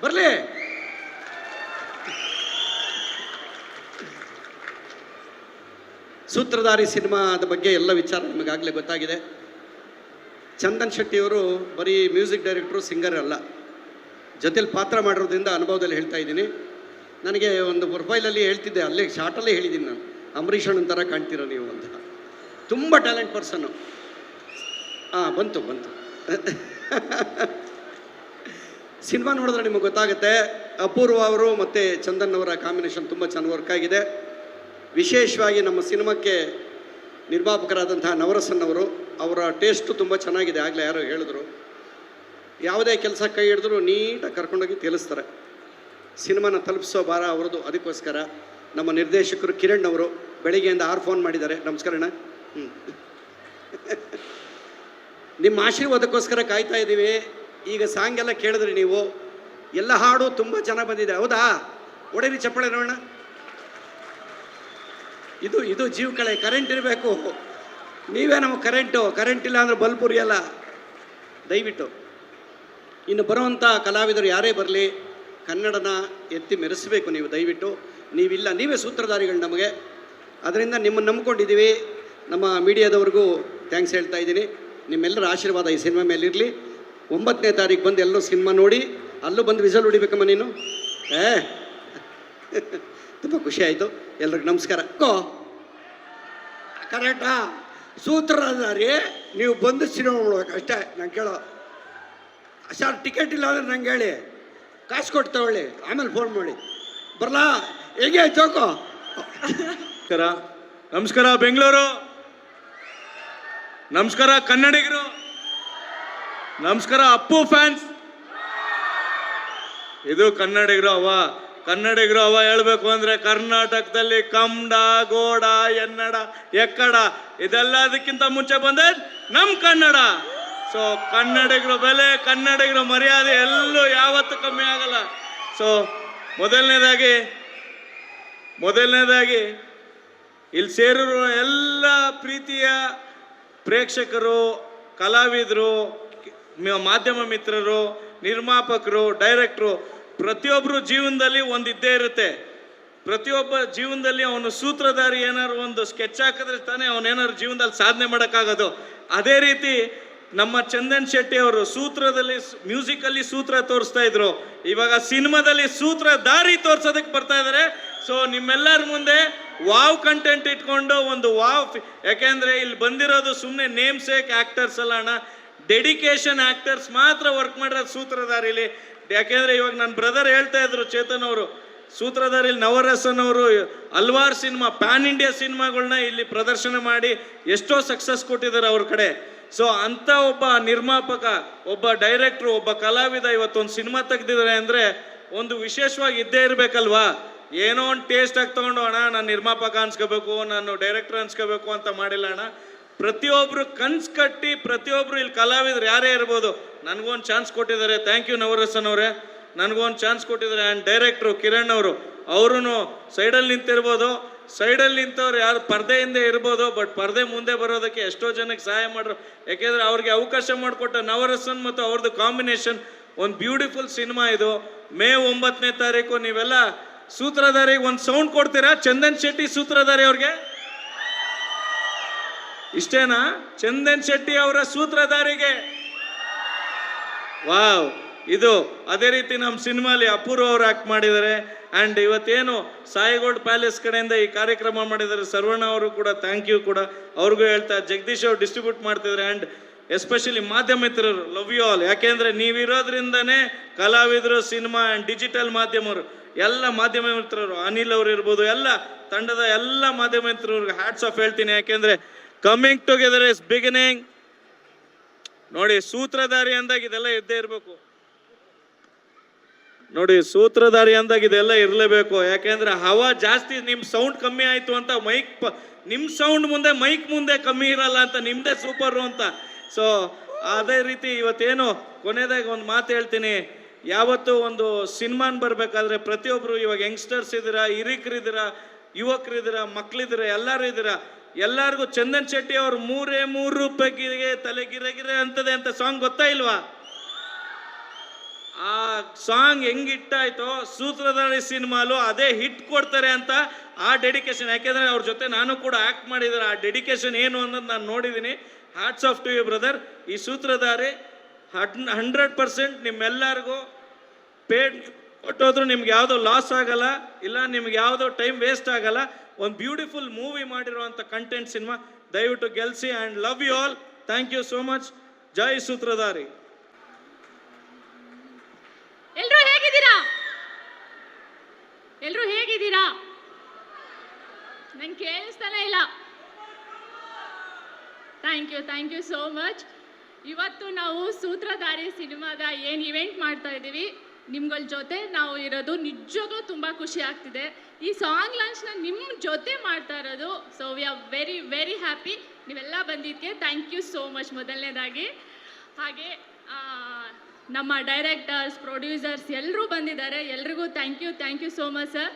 ಬರಲಿ. ಸೂತ್ರಧಾರಿ ಸಿನಿಮಾದ ಬಗ್ಗೆ ಎಲ್ಲ ವಿಚಾರ ನಿಮಗಾಗಲೇ ಗೊತ್ತಾಗಿದೆ. ಚಂದನ್ ಶೆಟ್ಟಿಯವರು ಬರೀ ಮ್ಯೂಸಿಕ್ ಡೈರೆಕ್ಟ್ರು, ಸಿಂಗರ್ ಅಲ್ಲ, ಜೊತೆಲಿ ಪಾತ್ರ ಮಾಡಿರೋದ್ರಿಂದ ಅನುಭವದಲ್ಲಿ ಹೇಳ್ತಾ ಇದ್ದೀನಿ. ನನಗೆ ಒಂದು ಪ್ರೊಫೈಲಲ್ಲಿ ಹೇಳ್ತಿದ್ದೆ, ಅಲ್ಲೇ ಶಾರ್ಟಲ್ಲೇ ಹೇಳಿದ್ದೀನಿ ನಾನು, ಅಂಬರೀಷ್ ಅಣ್ಣನ ಥರ ಕಾಣ್ತೀರ ನೀವು ಅಂತ. ತುಂಬ ಟ್ಯಾಲೆಂಟ್ ಪರ್ಸನ್ನು. ಬಂತು ಸಿನಿಮಾ ನೋಡಿದ್ರೆ ನಿಮಗೆ ಗೊತ್ತಾಗುತ್ತೆ. ಅಪೂರ್ವ ಅವರು ಮತ್ತು ಚಂದನ್ ಅವರ ಕಾಂಬಿನೇಷನ್ ತುಂಬ ಚೆನ್ನಾಗಿ ವರ್ಕ್ ಆಗಿದೆ. ವಿಶೇಷವಾಗಿ ನಮ್ಮ ಸಿನಿಮಾಕ್ಕೆ ನಿರ್ಮಾಪಕರಾದಂತಹ ನವರಸನ್ ಅವರು, ಅವರ ಟೇಸ್ಟು ತುಂಬ ಚೆನ್ನಾಗಿದೆ. ಆಗಲೇ ಯಾರೋ ಹೇಳಿದ್ರು, ಯಾವುದೇ ಕೆಲಸ ಕೈ ಹಿಡಿದ್ರು ನೀಟಾಗಿ ಕರ್ಕೊಂಡೋಗಿ ತಿಳಿಸ್ತಾರೆ. ಸಿನಿಮಾನ ತಲುಪಿಸೋ ಭಾರ ಅವ್ರದ್ದು. ಅದಕ್ಕೋಸ್ಕರ ನಮ್ಮ ನಿರ್ದೇಶಕರು ಕಿರಣ್ ಅವರು ಬೆಳಿಗ್ಗೆಯಿಂದ 6 ಫೋನ್ ಮಾಡಿದ್ದಾರೆ. ನಮಸ್ಕಾರ ಅಣ್ಣ. ನಿಮ್ಮ ಆಶೀರ್ವಾದಕ್ಕೋಸ್ಕರ ಕಾಯ್ತಾ ಇದ್ದೀವಿ. ಈಗ ಸಾಂಗ್ ಎಲ್ಲ ಕೇಳಿದ್ರಿ ನೀವು, ಎಲ್ಲ ಹಾಡು ತುಂಬ ಚೆನ್ನಾಗಿ ಬಂದಿದೆ. ಹೌದಾ? ಒಡೆರಿ ಚಪ್ಪಾಳೆ ನೋಡೋಣ. ಇದು ಜೀವ ಕಳೆ. ಕರೆಂಟ್ ಇರಬೇಕು. ನೀವೇ ನಮಗೆ ಕರೆಂಟ್ ಇಲ್ಲ ಅಂದರೆ ಬಲ್ಬ್ ಉರಿಯಲ್ಲ. ದಯವಿಟ್ಟು ಇನ್ನು ಬರುವಂಥ ಕಲಾವಿದರು ಯಾರೇ ಬರಲಿ, ಕನ್ನಡನ ಎತ್ತಿ ಮೆರೆಸಬೇಕು ನೀವು. ದಯವಿಟ್ಟು ನೀವಿಲ್ಲ, ನೀವೇ ಸೂತ್ರಧಾರಿಗಳು ನಮಗೆ. ಅದರಿಂದ ನಿಮ್ಮನ್ನು ನಂಬ್ಕೊಂಡಿದ್ದೀವಿ. ನಮ್ಮ ಮೀಡಿಯಾದವ್ರಿಗೂ ಥ್ಯಾಂಕ್ಸ್ ಹೇಳ್ತಾ ಇದ್ದೀನಿ. ನಿಮ್ಮೆಲ್ಲರ ಆಶೀರ್ವಾದ ಈ ಸಿನಿಮಾ ಮೇಲಿರಲಿ. 9ನೇ ತಾರೀಕು ಬಂದು ಎಲ್ಲರೂ ಸಿನಿಮಾ ನೋಡಿ, ಅಲ್ಲೂ ಬಂದು ವಿಸಲ್ ಹೊಡಿಬೇಕಮ್ಮ ನೀನು. ತುಂಬ ಖುಷಿ ಆಯಿತು. ಎಲ್ರಿಗೂ ನಮಸ್ಕಾರ. ಕರೆಕ್ಟಾ? ಸೂತ್ರಧಾರಿ ನೀವು ಬಂದು ಸಿನಿಮಾ ನೋಡ್ಬೇಕು ಅಷ್ಟೇ. ನಾನು ಕೇಳೋ ಸರ್, ಟಿಕೆಟ್ ಇಲ್ಲ ಅಂದರೆ ನಂಗೆ ಹೇಳಿ, ಕಾಸು ಕೊಟ್ಟು ತಗೊಳ್ಳಿ, ಆಮೇಲೆ ಫೋನ್ ಮಾಡಿ. ಬರಲಾ? ಹೇಗೆ ಚೌಕೋ? ನಮಸ್ಕಾರ ಬೆಂಗಳೂರು, ನಮಸ್ಕಾರ ಕನ್ನಡಿಗರು, ನಮಸ್ಕಾರ ಅಪ್ಪು ಫ್ಯಾನ್ಸ್. ಇದು ಕನ್ನಡಿಗರು ಹವ ಹೇಳ್ಬೇಕು ಅಂದ್ರೆ ಕರ್ನಾಟಕದಲ್ಲಿ ಕಮ್ಮಡ, ಗೋಡ, ಎನ್ನಡ, ಎಕ್ಕಡ ಇದೆಲ್ಲದಕ್ಕಿಂತ ಮುಂಚೆ ಬಂದೆ ನಮ್ಮ ಕನ್ನಡ. ಸೊ ಕನ್ನಡಿಗರು ಬೆಲೆ, ಕನ್ನಡಿಗರು ಮರ್ಯಾದೆ ಎಲ್ಲೂ ಯಾವತ್ತೂ ಕಮ್ಮಿ ಆಗಲ್ಲ. ಸೊ ಮೊದಲನೇದಾಗಿ ಇಲ್ಲಿ ಸೇರಿರುವ ಎಲ್ಲ ಪ್ರೀತಿಯ ಪ್ರೇಕ್ಷಕರು, ಕಲಾವಿದರು, ಮಾಧ್ಯಮ ಮಿತ್ರರು, ನಿರ್ಮಾಪಕರು, ಡೈರೆಕ್ಟ್ರು, ಪ್ರತಿಯೊಬ್ಬರು ಜೀವನದಲ್ಲಿ ಒಂದಿದ್ದೇ ಇರುತ್ತೆ. ಪ್ರತಿಯೊಬ್ಬ ಜೀವನದಲ್ಲಿ ಅವನು ಸೂತ್ರಧಾರಿ ಏನಾದ್ರು ಒಂದು ಸ್ಕೆಚ್ ಹಾಕಿದ್ರೆ ತಾನೇ ಅವನೇನಾದ್ರು ಜೀವನದಲ್ಲಿ ಸಾಧನೆ ಮಾಡೋಕ್ಕಾಗೋದು. ಅದೇ ರೀತಿ ನಮ್ಮ ಚಂದನ್ ಶೆಟ್ಟಿ ಅವರು ಸೂತ್ರದಲ್ಲಿ, ಮ್ಯೂಸಿಕಲ್ಲಿ ಸೂತ್ರ ತೋರಿಸ್ತಾ ಇದ್ರು, ಇವಾಗ ಸಿನಿಮಾದಲ್ಲಿ ಸೂತ್ರಧಾರಿ ತೋರ್ಸೋದಕ್ಕೆ ಬರ್ತಾ ಇದ್ದಾರೆ. ಸೊ ನಿಮ್ಮೆಲ್ಲರ ಮುಂದೆ ವಾವ್ ಕಂಟೆಂಟ್ ಇಟ್ಕೊಂಡು ಒಂದು ಯಾಕೆಂದ್ರೆ ಇಲ್ಲಿ ಬಂದಿರೋದು ಸುಮ್ಮನೆ ನೇಮ್ ಸೇಕ್ ಆಕ್ಟರ್ಸ್ ಅಲ್ಲ ಅಣ್ಣ, ಡೆಡಿಕೇಶನ್ ಆಕ್ಟರ್ಸ್ ಮಾತ್ರ ವರ್ಕ್ ಮಾಡಿರೋದು ಸೂತ್ರಧಾರಿಲಿ. ಯಾಕೆಂದ್ರೆ ಇವಾಗ ನನ್ನ ಬ್ರದರ್ ಹೇಳ್ತಾ ಇದ್ರು, ಚೇತನ್ ಅವರು, ಸೂತ್ರಧಾರಿಲಿ ನವರಸನ್ ಅವರು ಹಲ್ವಾರು ಸಿನಿಮಾ, ಪ್ಯಾನ್ ಇಂಡಿಯಾ ಸಿನಿಮಾಗಳನ್ನ ಇಲ್ಲಿ ಪ್ರದರ್ಶನ ಮಾಡಿ ಎಷ್ಟೋ ಸಕ್ಸಸ್ ಕೊಟ್ಟಿದ್ದಾರೆ ಅವ್ರ ಕಡೆ. ಸೊ ಅಂಥ ಒಬ್ಬ ನಿರ್ಮಾಪಕ, ಒಬ್ಬ ಡೈರೆಕ್ಟ್ರು, ಒಬ್ಬ ಕಲಾವಿದ ಇವತ್ತೊಂದು ಸಿನಿಮಾ ತೆಗ್ದಿದ್ದಾರೆ ಅಂದರೆ ಒಂದು ವಿಶೇಷವಾಗಿ ಇದ್ದೇ ಇರಬೇಕಲ್ವಾ. ಏನೋ ಒಂದು ಟೇಸ್ಟ್ ಆಗಿ ತೊಗೊಂಡು ಅಣ್ಣ ನಾನು ನಿರ್ಮಾಪಕ ಅನ್ಸ್ಕೋಬೇಕು, ನಾನು ಡೈರೆಕ್ಟರ್ ಅನ್ಸ್ಕೋಬೇಕು ಅಂತ ಮಾಡಿಲ್ಲ ಅಣ್ಣ. ಪ್ರತಿಯೊಬ್ಬರು ಕನ್ಸು ಕಟ್ಟಿ, ಪ್ರತಿಯೊಬ್ಬರು ಇಲ್ಲಿ ಕಲಾವಿದರು ಯಾರೇ ಇರ್ಬೋದು, ನನಗೊಂದು ಚಾನ್ಸ್ ಕೊಟ್ಟಿದ್ದಾರೆ. ಥ್ಯಾಂಕ್ ಯು ನವರಸನ್ ಅವರೇ, ನನಗೊಂದು ಚಾನ್ಸ್ ಕೊಟ್ಟಿದ್ದಾರೆ. ಆ್ಯಂಡ್ ಡೈರೆಕ್ಟ್ರು ಕಿರಣ್ ಅವರು, ಅವರು ಸೈಡಲ್ಲಿ ನಿಂತಿರ್ಬೋದು, ಸೈಡಲ್ಲಿ ನಿಂತವ್ರು ಯಾರು ಪರ್ದೆಯಿಂದ ಇರ್ಬೋದು, ಬಟ್ ಪರ್ದೆ ಮುಂದೆ ಬರೋದಕ್ಕೆ ಎಷ್ಟೋ ಜನಕ್ಕೆ ಸಹಾಯ ಮಾಡ್ರು. ಯಾಕೆಂದರೆ ಅವ್ರಿಗೆ ಅವಕಾಶ ಮಾಡಿಕೊಟ್ಟ ನವರಸನ್ ಮತ್ತು ಅವ್ರದ್ದು ಕಾಂಬಿನೇಷನ್ ಒಂದು ಬ್ಯೂಟಿಫುಲ್ ಸಿನಿಮಾ ಇದು. ಮೇ 9ನೇ ತಾರೀಕು ನೀವೆಲ್ಲ ಸೂತ್ರಧಾರಿಗೆ ಒಂದು ಸೌಂಡ್ ಕೊಡ್ತೀರಾ? ಚಂದನ್ ಶೆಟ್ಟಿ ಸೂತ್ರಧಾರಿ ಅವ್ರಿಗೆ ಇಷ್ಟೇನಾ? ಚಂದನ್ ಶೆಟ್ಟಿ ಅವರ ಸೂತ್ರಧಾರಿಗೆ ವಾವ್. ಇದು ಅದೇ ರೀತಿ ನಮ್ಮ ಸಿನಿಮಾಲಿ ಅಪೂರ್ವ ಅವರು ಆಕ್ಟ್ ಮಾಡಿದ್ದಾರೆ. ಆ್ಯಂಡ್ ಇವತ್ತೇನು ಸಾಯಿಗೋಲ್ಡ್ ಪ್ಯಾಲೇಸ್ ಕಡೆಯಿಂದ ಈ ಕಾರ್ಯಕ್ರಮ ಮಾಡಿದ್ದಾರೆ, ಸರ್ವಣ್ಣ ಅವರು ಕೂಡ ಥ್ಯಾಂಕ್ ಯು ಕೂಡ ಅವ್ರಿಗೂ ಹೇಳ್ತಾ, ಜಗದೀಶ್ ಅವರು ಡಿಸ್ಟ್ರಿಬ್ಯೂಟ್ ಮಾಡ್ತಿದ್ದಾರೆ. ಆ್ಯಂಡ್ ಎಸ್ಪೆಷಲಿ ಮಾಧ್ಯಮ ಮಿತ್ರರು, ಲವ್ ಯು ಆಲ್. ಯಾಕೆಂದರೆ ನೀವಿರೋದ್ರಿಂದನೇ ಕಲಾವಿದರು, ಸಿನಿಮಾ ಆ್ಯಂಡ್ ಡಿಜಿಟಲ್ ಮಾಧ್ಯಮರು, ಎಲ್ಲ ಮಾಧ್ಯಮ ಮಿತ್ರರು, ಅನಿಲ್ ಅವರು ಇರ್ಬೋದು, ಎಲ್ಲ ತಂಡದ ಎಲ್ಲ ಮಾಧ್ಯಮ ಮಿತ್ರರಿಗೆ ಹ್ಯಾಟ್ಸ್ ಆಫ್ ಹೇಳ್ತೀನಿ. ಯಾಕೆಂದರೆ ಕಮ್ಮಿಂಗ್ ಟುಗೆದರ್ ಇಸ್ ಬಿಗಿನಿಂಗ್. ನೋಡಿ, ಸೂತ್ರಧಾರಿ ಅಂದಾಗ ಇದೆಲ್ಲ ಇದ್ದೇ ಇರಬೇಕು. ನೋಡಿ, ಸೂತ್ರಧಾರಿ ಅಂದಾಗ ಇದೆಲ್ಲ ಇರಲೇಬೇಕು. ಯಾಕೆಂದ್ರೆ ಹವಾ ಜಾಸ್ತಿ, ನಿಮ್ಮ ಸೌಂಡ್ ಕಮ್ಮಿ ಆಯಿತು ಅಂತ ನಿಮ್ಮ ಸೌಂಡ್ ಮುಂದೆ ಮೈಕ್ ಮುಂದೆ ಕಮ್ಮಿ ಇರಲ್ಲ ಅಂತ, ನಿಮ್ಮದೇ ಸೂಪರು ಅಂತ. ಸೊ ಅದೇ ರೀತಿ ಇವತ್ತೇನು ಕೊನೆಯದಾಗಿ ಒಂದು ಮಾತು ಹೇಳ್ತೀನಿ. ಯಾವತ್ತು ಒಂದು ಸಿನಿಮಾನ್ ಬರಬೇಕಾದ್ರೆ ಪ್ರತಿಯೊಬ್ಬರು, ಇವಾಗ ಯಂಗ್ಸ್ಟರ್ಸ್ ಇದ್ದೀರಾ, ಹಿರಿಕರಿದ್ದೀರಾ, ಯುವಕರಿದ್ದೀರಾ, ಮಕ್ಕಳಿದ್ದೀರಾ, ಎಲ್ಲರೂ ಇದ್ದೀರಾ, ಎಲ್ಲರಿಗೂ ಚಂದನ್ ಶೆಟ್ಟಿ ಅವ್ರು 3 ರೂಪಾಯಿಗೆ ತಲೆಗಿರಗಿರೆ ಅಂತದೆ ಅಂತ ಸಾಂಗ್ ಗೊತ್ತಾ ಇಲ್ವಾ? ಆ ಸಾಂಗ್ ಹೆಂಗಿಟ್ಟಾಯ್ತೋ ಸೂತ್ರಧಾರಿ ಸಿನಿಮಾಲು ಅದೇ ಹಿಟ್ ಕೊಡ್ತಾರೆ ಅಂತ ಆ ಡೆಡಿಕೇಶನ್. ಯಾಕೆಂದರೆ ಅವ್ರ ಜೊತೆ ನಾನು ಕೂಡ ಆ್ಯಕ್ಟ್ ಮಾಡಿದ್ದಾರೆ. ಆ ಡೆಡಿಕೇಶನ್ ಏನು ಅನ್ನೋದು ನಾನು ನೋಡಿದ್ದೀನಿ. Hats off to you brother. ಈ ಸೂತ್ರಧಾರಿ 100% ನಿಮ್ಮೆಲ್ಲರಿಗೂ ಪೇಡ್ ಕೊಟ್ಟೋದ್ರು ನಿಮ್ಗೆ ಯಾವುದೋ ಲಾಸ್ ಆಗಲ್ಲ, ಇಲ್ಲ ನಿಮ್ಗೆ ಯಾವುದೋ ಟೈಮ್ ವೇಸ್ಟ್ ಆಗಲ್ಲ. ಒಂದು ಬ್ಯೂಟಿಫುಲ್ ಮೂವಿ ಮಾಡಿರುವಂಥ ಕಂಟೆಂಟ್ ಸಿನಿಮಾ. ದಯವಿಟ್ಟು ಗೆಲ್ಸಿ. And love you all. Thank you so much. ಜೈ ಸೂತ್ರಧಾರಿ. ಎಲ್ರು ಹೇಗಿದ್ದೀರಾ? ನಂಗೆ ಕೇಳಿಸ್ತಾನೆ ಇಲ್ಲ. Thank you so much. ಇವತ್ತು ನಾವು ಸೂತ್ರಧಾರಿ ಸಿನಿಮಾದ ಏನು ಇವೆಂಟ್ ಮಾಡ್ತಾ ಇದ್ದೀವಿ, ನಿಮ್ಗಳ ಜೊತೆ ನಾವು ಇರೋದು ನಿಜವಾಗ್ಲೂ ತುಂಬ ಖುಷಿ ಆಗ್ತಿದೆ. ಈ ಸಾಂಗ್ ಲಾಂಚ್ನ ನಿಮ್ಮ ಜೊತೆ ಮಾಡ್ತಾ ಇರೋದು. So we are very very happy. ನೀವೆಲ್ಲ ಬಂದಿದ್ದಕ್ಕೆ ಥ್ಯಾಂಕ್ ಯು ಸೋ ಮಚ್ ಮೊದಲನೇದಾಗಿ. ಹಾಗೆ ನಮ್ಮ ಡೈರೆಕ್ಟರ್ಸ್, ಪ್ರೊಡ್ಯೂಸರ್ಸ್ ಎಲ್ಲರೂ ಬಂದಿದ್ದಾರೆ. ಎಲ್ರಿಗೂ thank you so much sir.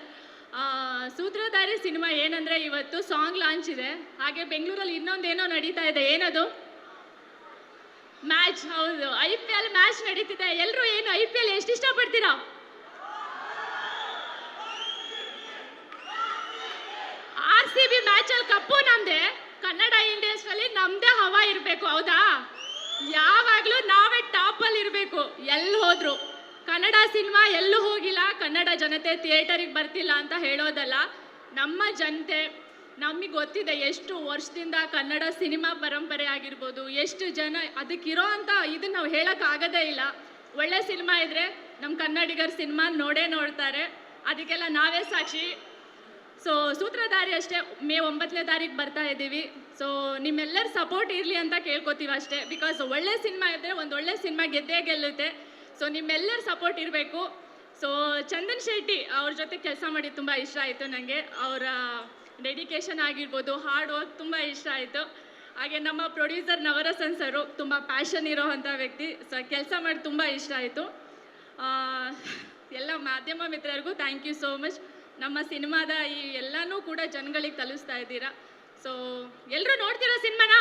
Sutradhari cinema ಏನಂದರೆ ಇವತ್ತು ಸಾಂಗ್ ಲಾಂಚ್ ಇದೆ. ಹಾಗೆ ಬೆಂಗಳೂರಲ್ಲಿ ಇನ್ನೊಂದೇನೋ ನಡೀತಾ ಇದೆ. ಏನದು? ಮ್ಯಾಚ್. ಹೌದು, IPL ಮ್ಯಾಚ್ ನಡೀತಿದೆ. ಎಲ್ಲರೂ ಏನು IPL ಎಷ್ಟು ಇಷ್ಟಪಡ್ತೀರಾ? RCB ಮ್ಯಾಚಲ್ಲಿ ಕಪ್ಪು ನಮ್ದೆ. ಕನ್ನಡ ಇಂಡಸ್ಟ್ರಿಯಲ್ಲಿ ನಮ್ದೇ ಹವಾ ಇರಬೇಕು, ಹೌದಾ? ಯಾವಾಗಲೂ ನಾವೇ ಟಾಪಲ್ಲಿ ಇರಬೇಕು. ಎಲ್ಲಿ ಹೋದ್ರು ಕನ್ನಡ ಸಿನಿಮಾ ಎಲ್ಲೂ ಹೋಗಿಲ್ಲ, ಕನ್ನಡ ಜನತೆ ಥಿಯೇಟರಿಗೆ ಬರ್ತಿಲ್ಲ ಅಂತ ಹೇಳೋದಲ್ಲ. ನಮ್ಮ ಜನತೆ ನಮಗೆ ಗೊತ್ತಿದೆ ಎಷ್ಟು ವರ್ಷದಿಂದ ಕನ್ನಡ ಸಿನಿಮಾ ಪರಂಪರೆ ಆಗಿರ್ಬೋದು, ಎಷ್ಟು ಜನ ಅದಕ್ಕಿರೋ ಅಂತ ಇದನ್ನು ನಾವು ಹೇಳೋಕ್ಕಾಗೋದೇ ಇಲ್ಲ. ಒಳ್ಳೆ ಸಿನಿಮಾ ಇದ್ದರೆ ನಮ್ಮ ಕನ್ನಡಿಗರ ಸಿನಿಮಾ ನೋಡ್ತಾರೆ. ಅದಕ್ಕೆಲ್ಲ ನಾವೇ ಸಾಕ್ಷಿ. ಸೊ ಸೂತ್ರಧಾರಿ ಅಷ್ಟೇ ಮೇ 9ನೇ ತಾರೀಕು ಬರ್ತಾ ಇದ್ದೀವಿ. ಸೊ ನಿಮ್ಮೆಲ್ಲರ ಸಪೋರ್ಟ್ ಇರಲಿ ಅಂತ ಕೇಳ್ಕೊತೀವಿ ಅಷ್ಟೇ. ಬಿಕಾಸ್ ಒಳ್ಳೆ ಸಿನಿಮಾ ಇದ್ದರೆ ಒಂದು ಒಳ್ಳೆ ಸಿನಿಮಾ ಗೆದ್ದೇ ಗೆಲ್ಲುತ್ತೆ. ಸೊ ನಿಮ್ಮೆಲ್ಲರ ಸಪೋರ್ಟ್ ಇರಬೇಕು. ಸೊ ಚಂದನ್ ಶೆಟ್ಟಿ ಅವ್ರ ಜೊತೆ ಕೆಲಸ ಮಾಡಿ ತುಂಬ ಇಷ್ಟ ಆಯಿತು ನನಗೆ. ಅವರ ಡೆಡಿಕೇಶನ್ ಆಗಿರ್ಬೋದು, ಹಾರ್ಡ್ ವರ್ಕ್ ತುಂಬ ಇಷ್ಟ ಆಯಿತು. ಹಾಗೆ ನಮ್ಮ ಪ್ರೊಡ್ಯೂಸರ್ ನವರಸನ್ ಸರು ತುಂಬ ಪ್ಯಾಷನ್ ಇರೋ ಅಂಥ ವ್ಯಕ್ತಿ. ಸೊ ಕೆಲಸ ಮಾಡಿ ತುಂಬ ಇಷ್ಟ ಆಯಿತು. ಎಲ್ಲ ಮಾಧ್ಯಮ ಮಿತ್ರರಿಗೂ ಥ್ಯಾಂಕ್ ಯು ಸೋ ಮಚ್. ನಮ್ಮ ಸಿನಿಮಾದ ಈ ಎಲ್ಲನೂ ಕೂಡ ಜನಗಳಿಗೆ ತಲುಪಿಸ್ತಾ ಇದ್ದೀರಾ. ಸೊ ಎಲ್ಲರೂ ನೋಡ್ತೀರಾ ಸಿನಿಮಾನ?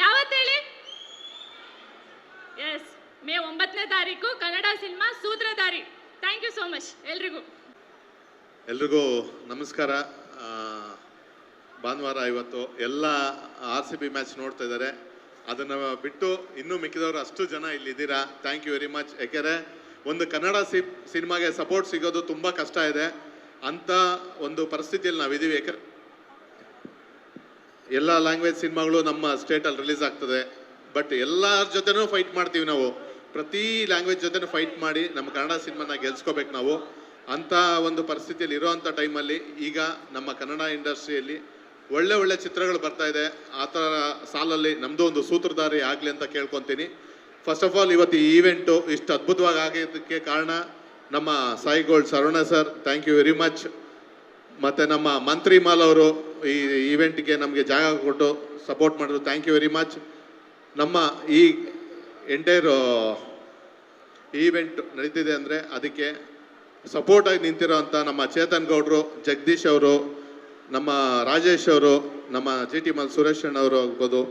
ಯಾವತ್ತೇಳಿ? ಎಸ್, ಮೇ 9ನೇ ತಾರೀಕು Kannada cinema Sutradhari. Thank you so much ಎಲ್ರಿಗೂ. ಎಲ್ರಿಗೂ ನಮಸ್ಕಾರ. ಭಾನುವಾರ ಇವತ್ತು ಎಲ್ಲ RCB ಮ್ಯಾಚ್ ನೋಡ್ತಾ ಇದ್ದಾರೆ. ಅದನ್ನು ಬಿಟ್ಟು ಇನ್ನೂ ಮಿಕ್ಕಿದವರು ಅಷ್ಟು ಜನ ಇಲ್ಲಿದ್ದೀರಾ. Thank you very much. ಯಾಕೆಂದರೆ ಒಂದು ಕನ್ನಡ ಸಿನಿಮಾಗೆ ಸಪೋರ್ಟ್ ಸಿಗೋದು ತುಂಬ ಕಷ್ಟ ಇದೆ. ಅಂಥ ಒಂದು ಪರಿಸ್ಥಿತಿಯಲ್ಲಿ ನಾವಿದ್ದೀವಿ. ಯಾಕಂದರೆ ಎಲ್ಲ ಲ್ಯಾಂಗ್ವೇಜ್ ಸಿನಿಮಾಗಳು ನಮ್ಮ ಸ್ಟೇಟಲ್ಲಿ ರಿಲೀಸ್ ಆಗ್ತದೆ. ಬಟ್ ಎಲ್ಲರ ಜೊತೆನೂ ಫೈಟ್ ಮಾಡ್ತೀವಿ ನಾವು. ಪ್ರತಿ ಲ್ಯಾಂಗ್ವೇಜ್ ಜೊತೆನೂ ಫೈಟ್ ಮಾಡಿ ನಮ್ಮ ಕನ್ನಡ ಸಿನಿಮಾನ ಗೆಲ್ಸ್ಕೋಬೇಕು ನಾವು. ಅಂಥ ಒಂದು ಪರಿಸ್ಥಿತಿಯಲ್ಲಿ ಇರೋವಂಥ ಟೈಮಲ್ಲಿ ಈಗ ನಮ್ಮ ಕನ್ನಡ ಇಂಡಸ್ಟ್ರಿಯಲ್ಲಿ ಒಳ್ಳೆ ಚಿತ್ರಗಳು ಬರ್ತಾ ಇದೆ. ಆ ಥರ ಸಾಲಲ್ಲಿ ನಮ್ಮದು ಒಂದು ಸೂತ್ರಧಾರಿ ಆಗಲಿ ಅಂತ ಕೇಳ್ಕೊತೀನಿ. ಫಸ್ಟ್ ಆಫ್ ಆಲ್ ಇವತ್ತು ಈ ಈವೆಂಟು ಇಷ್ಟು ಅದ್ಭುತವಾಗಿ ಆಗಿದ್ದಕ್ಕೆ ಕಾರಣ ನಮ್ಮ Sai gold Saravana sir, thank you very much. ಮತ್ತು ನಮ್ಮ ಮಂತ್ರಿ ಮಾಲ್ ಅವರು ಈ ಈವೆಂಟ್ಗೆ ನಮಗೆ ಜಾಗ ಕೊಟ್ಟು ಸಪೋರ್ಟ್ ಮಾಡಿದ್ರು, ಥ್ಯಾಂಕ್ ಯು ವೆರಿ ಮಚ್. ನಮ್ಮ ಈ ಎಂಟೈರ್ ಈವೆಂಟ್ ನಡೀತಿದೆ ಅಂದರೆ ಅದಕ್ಕೆ ಸಪೋರ್ಟಾಗಿ ನಿಂತಿರೋ ಅಂಥ ನಮ್ಮ ಚೇತನ್ ಗೌಡ್ರು, ಜಗದೀಶ್ ಅವರು, ನಮ್ಮ ರಾಜೇಶ್ ಅವರು, ನಮ್ಮ GT ಮಲ್ ಸುರೇಶ್ ಅಣ್ಣವರು ಆಗ್ಬೋದು,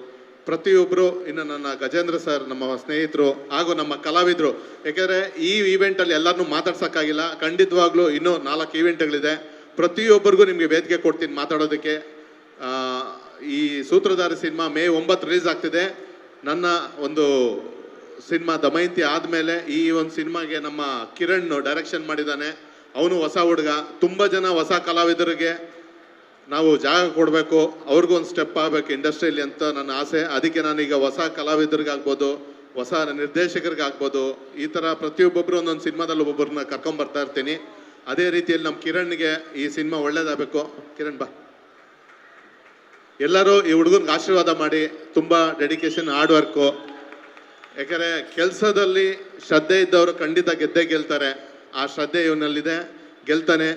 ಪ್ರತಿಯೊಬ್ಬರು, ಇನ್ನು ನನ್ನ ಗಜೇಂದ್ರ ಸರ್, ನಮ್ಮ ಸ್ನೇಹಿತರು ಹಾಗೂ ನಮ್ಮ ಕಲಾವಿದರು. ಯಾಕೆಂದರೆ ಈ ಈವೆಂಟಲ್ಲಿ ಎಲ್ಲರನ್ನೂ ಮಾತಾಡ್ಸೋಕ್ಕಾಗಿಲ್ಲ. ಖಂಡಿತವಾಗ್ಲೂ ಇನ್ನೂ 4 ಈವೆಂಟ್ಗಳಿದೆ. ಪ್ರತಿಯೊಬ್ಬರಿಗೂ ನಿಮಗೆ ವೇದಿಕೆ ಕೊಡ್ತೀನಿ ಮಾತಾಡೋದಕ್ಕೆ. ಈ ಸೂತ್ರಧಾರಿ ಸಿನಿಮಾ ಮೇ 9 ರಿಲೀಸ್ ಆಗ್ತಿದೆ. ನನ್ನ ಒಂದು ಸಿನಿಮಾ ದಮಯಂತಿ ಆದಮೇಲೆ ಈ ಒಂದು ಸಿನಿಮಾಗೆ ನಮ್ಮ ಕಿರಣ್ ಡೈರೆಕ್ಷನ್ ಮಾಡಿದ್ದಾನೆ. ಅವನು ಹೊಸ ಹುಡುಗ. ತುಂಬ ಜನ ಹೊಸ ಕಲಾವಿದರಿಗೆ ನಾವು ಜಾಗ ಕೊಡಬೇಕು, ಅವ್ರಿಗೂ ಒಂದು ಸ್ಟೆಪ್ ಆಗಬೇಕು ಇಂಡಸ್ಟ್ರಿಯಲ್ಲಿ ಅಂತ ನನ್ನ ಆಸೆ. ಅದಕ್ಕೆ ನಾನೀಗ ಹೊಸ ಕಲಾವಿದರಿಗಾಗ್ಬೋದು, ಹೊಸ ನಿರ್ದೇಶಕರಿಗಾಗ್ಬೋದು, ಈ ಥರ ಪ್ರತಿಯೊಬ್ಬೊಬ್ಬರು ಒಂದೊಂದು ಸಿನಿಮಾದಲ್ಲಿ ಒಬ್ಬೊಬ್ಬರನ್ನ ಕರ್ಕೊಂಬರ್ತಾ ಇರ್ತೀನಿ. ಅದೇ ರೀತಿಯಲ್ಲಿ ನಮ್ಮ ಕಿರಣ್ಗೆ ಈ ಸಿನಿಮಾ ಒಳ್ಳೇದಾಗಬೇಕು. ಕಿರಣ್ ಬಾ. ಎಲ್ಲರೂ ಈ ಹುಡುಗನಿಗೆ ಆಶೀರ್ವಾದ ಮಾಡಿ. ತುಂಬ ಡೆಡಿಕೇಶನ್, ಹಾರ್ಡ್ ವರ್ಕು. ಯಾಕಂದರೆ ಕೆಲಸದಲ್ಲಿ ಶ್ರದ್ಧೆ ಇದ್ದವರು ಖಂಡಿತ ಗೆದ್ದೇ ಗೆಲ್ತಾರೆ. ಆ ಶ್ರದ್ಧೆ ಇವನಲ್ಲಿದೆ, ಗೆಲ್ತಾನೆ.